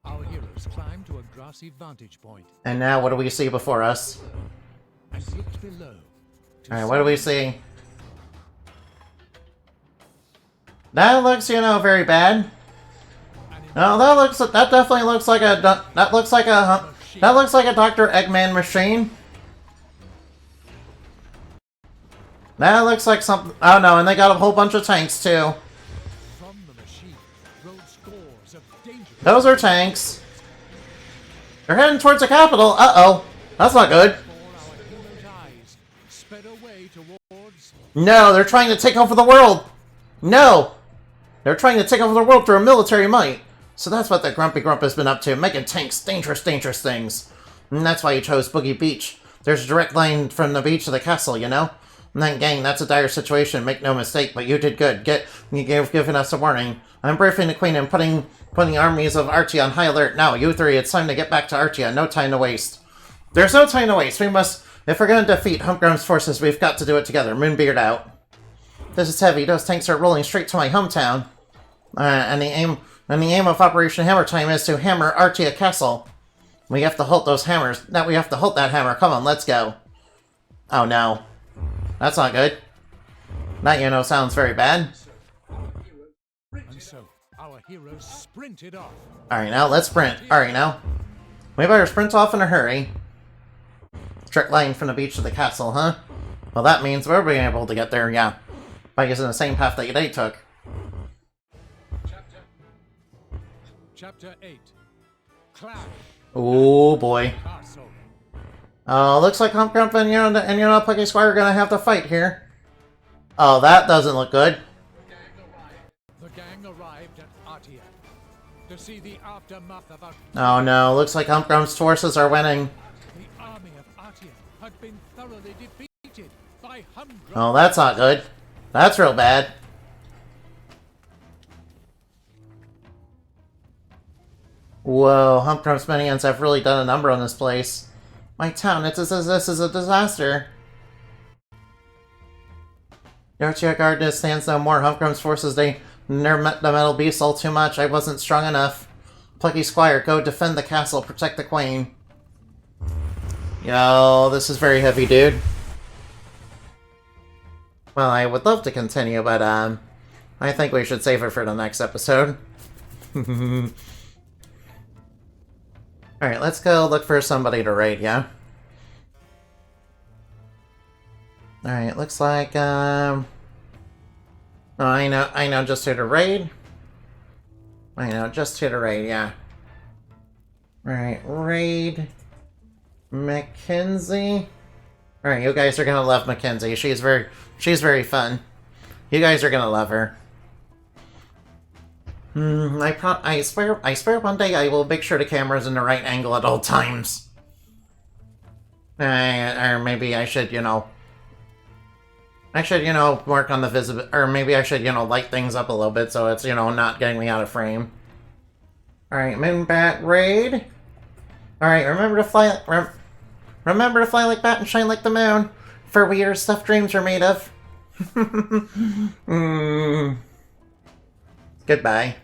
Our heroes climb to a grassy vantage point. And now, what do we see before us? And looked below. Alright, what do we see? That looks, very bad. No, that definitely looks like a Dr. Eggman machine. That looks like something. Oh no, and they got a whole bunch of tanks too. From the machine rode scores of dangerous. Those are tanks. They're heading towards the capital. Uh-oh. That's not good. Before our heroes' eyes sped away towards. No, they're trying to take over the world. No. They're trying to take over the world through a military might. So that's what the Grumpy Grump has been up to, making tanks dangerous things. And that's why he chose Boogie Beach. There's a direct line from the beach to the castle, And then, gang, that's a dire situation, make no mistake, but you did good. You've given us a warning. I'm briefing the Queen and putting armies of Archie on high alert now. You three, it's time to get back to Archie. No time to waste. There's no time to waste. We If we're gonna defeat Humpgrim's forces, we've got to do it together. Moonbeard out. This is heavy. Those tanks are rolling straight to my hometown. And the aim of Operation Hammer Time is to hammer Artia Castle. We have to halt those hammers. Now we have to halt that hammer. Come on, let's go. Oh no. That's not good. That, you know, sounds very bad. And so, our heroes sprinted off. Alright, now let's sprint. Alright, now. We better sprint off in a hurry. Direct line from the beach to the castle, huh? Well, that means we're being able to get there, yeah. By using the same path that they took. Chapter 8. Clash. Oh boy. Castle. Oh, looks like Humpgrump and Plucky Squire are gonna have to fight here. Oh, that doesn't look good. The gang arrived at Artia to see the aftermath of Oh no, looks like Humpgrump's forces are winning. The army of Artia had been thoroughly defeated by Humpgrump. Oh, that's not good. That's real bad. Whoa, Humpgrump's minions have really done a number on this place. My town, this is a disaster. Yarchia Garden stands no more. Humpgrump's forces, they nerfed the metal beast all too much. I wasn't strong enough. Plucky Squire, go defend the castle, protect the queen. Yo, this is very heavy, dude. Well, I would love to continue, but, I think we should save it for the next episode. Alright, let's go look for somebody to raid, yeah? Alright, looks like, oh, I know just who to raid. I know, just who to raid, yeah. Alright, raid Mackenzie. Alright, you guys are gonna love Mackenzie. She's very fun. You guys are gonna love her. I swear one day I will make sure the camera's in the right angle at all times. Or maybe I should, work on the visibility, or maybe I should, light things up a little bit so it's, not getting me out of frame. Alright, Moonbat raid. Alright, remember to fly like bat and shine like the moon. For weird stuff dreams are made of. Goodbye.